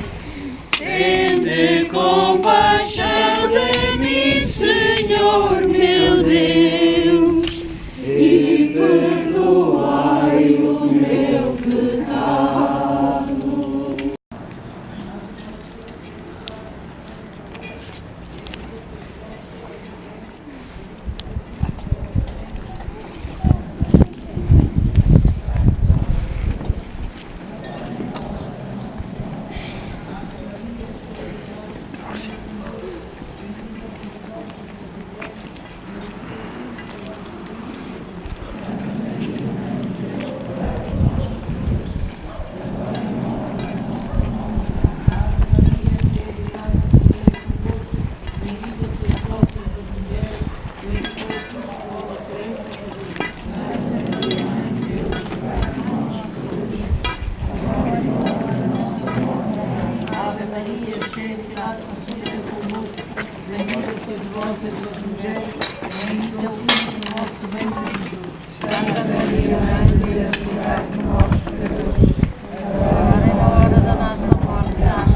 Speaker 7: Tende compaixão de mim, Senhor meu Deus, e perdoai o meu pecado.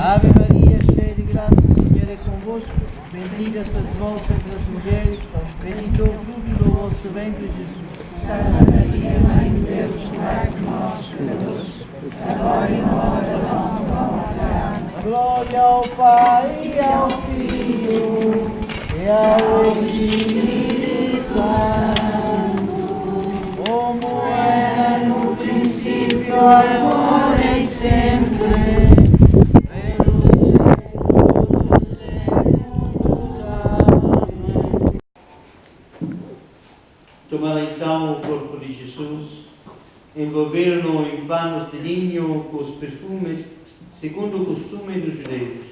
Speaker 1: Ave Maria, cheia de graça, o Senhor é convosco. Bendita sois vós entre as mulheres, bendito o fruto do vosso ventre, Jesus.
Speaker 7: Santa Maria, Mãe de Deus, rogai por nós, pecadores, agora e na hora da nossa morte. Amém.
Speaker 1: Glória ao Pai, e ao Filho, e ao Espírito Santo, como era no princípio, agora e sempre. Tomaram então o corpo de Jesus, envolveram-no em panos de linho com os perfumes, segundo o costume dos judeus.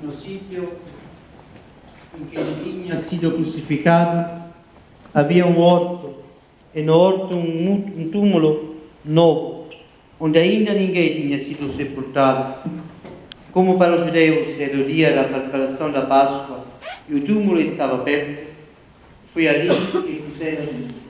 Speaker 1: no sitio in che ele tinha sido crucificado, havia um horto, e no horto um túmulo novo, onde ainda ninguém tinha sido sepultado. Como para os judeus era o dia da preparação da Páscoa e o túmulo estava perto, foi ali que puseram Jesus.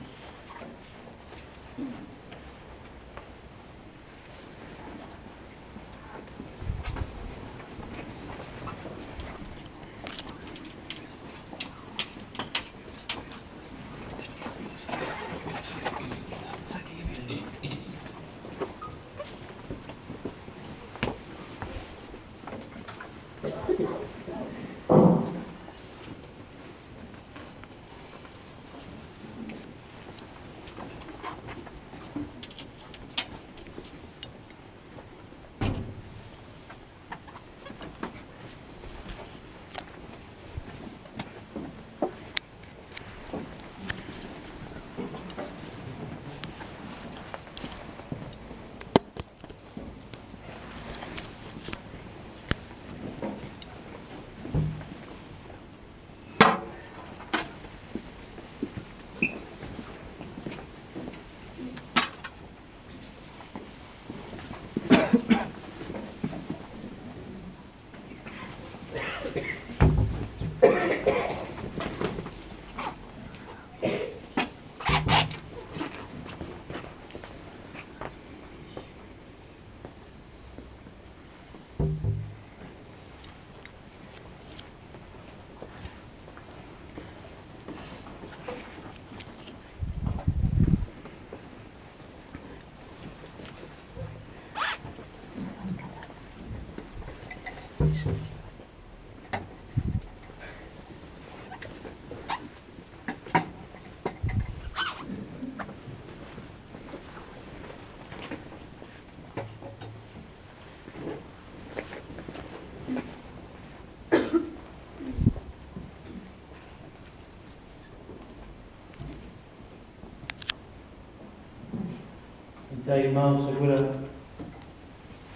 Speaker 1: Então, irmãos, agora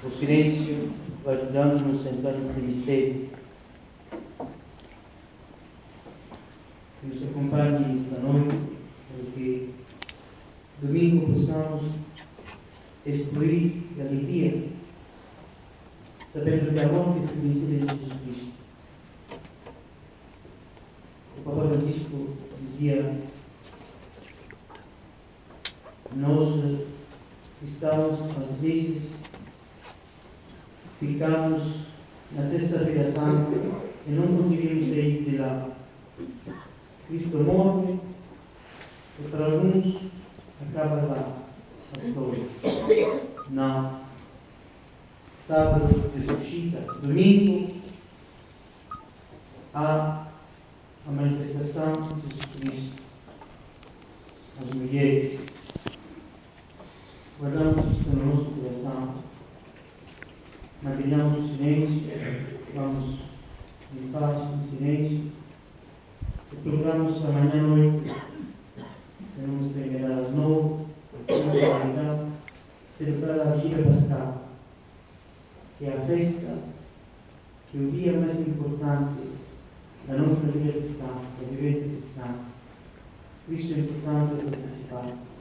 Speaker 1: o silêncio vai ajudando-nos a entrar nesse mistério. Que nos acompanhe esta noite, para que domingo possamos excluir a alegria, sabendo que a morte é conhecida de Jesus Cristo. O Papa Francisco dizia: nós cristãos, às vezes, ficamos na sexta-feira santa e não conseguimos sair de lá. Cristo morre e para alguns acaba lá a história. Não. Sábado ressuscita. Domingo há a manifestação de Jesus Cristo. As mulheres. Guardamos isto no nosso coração, mantenhamos o silêncio, vamos em paz, em silêncio, e procuramos amanhã à noite, se não nos pegará às 9, celebrar a Vigília Pascal, que é a festa, que é o dia mais importante da nossa vida cristã, da vivência cristã. Por isso é importante participar.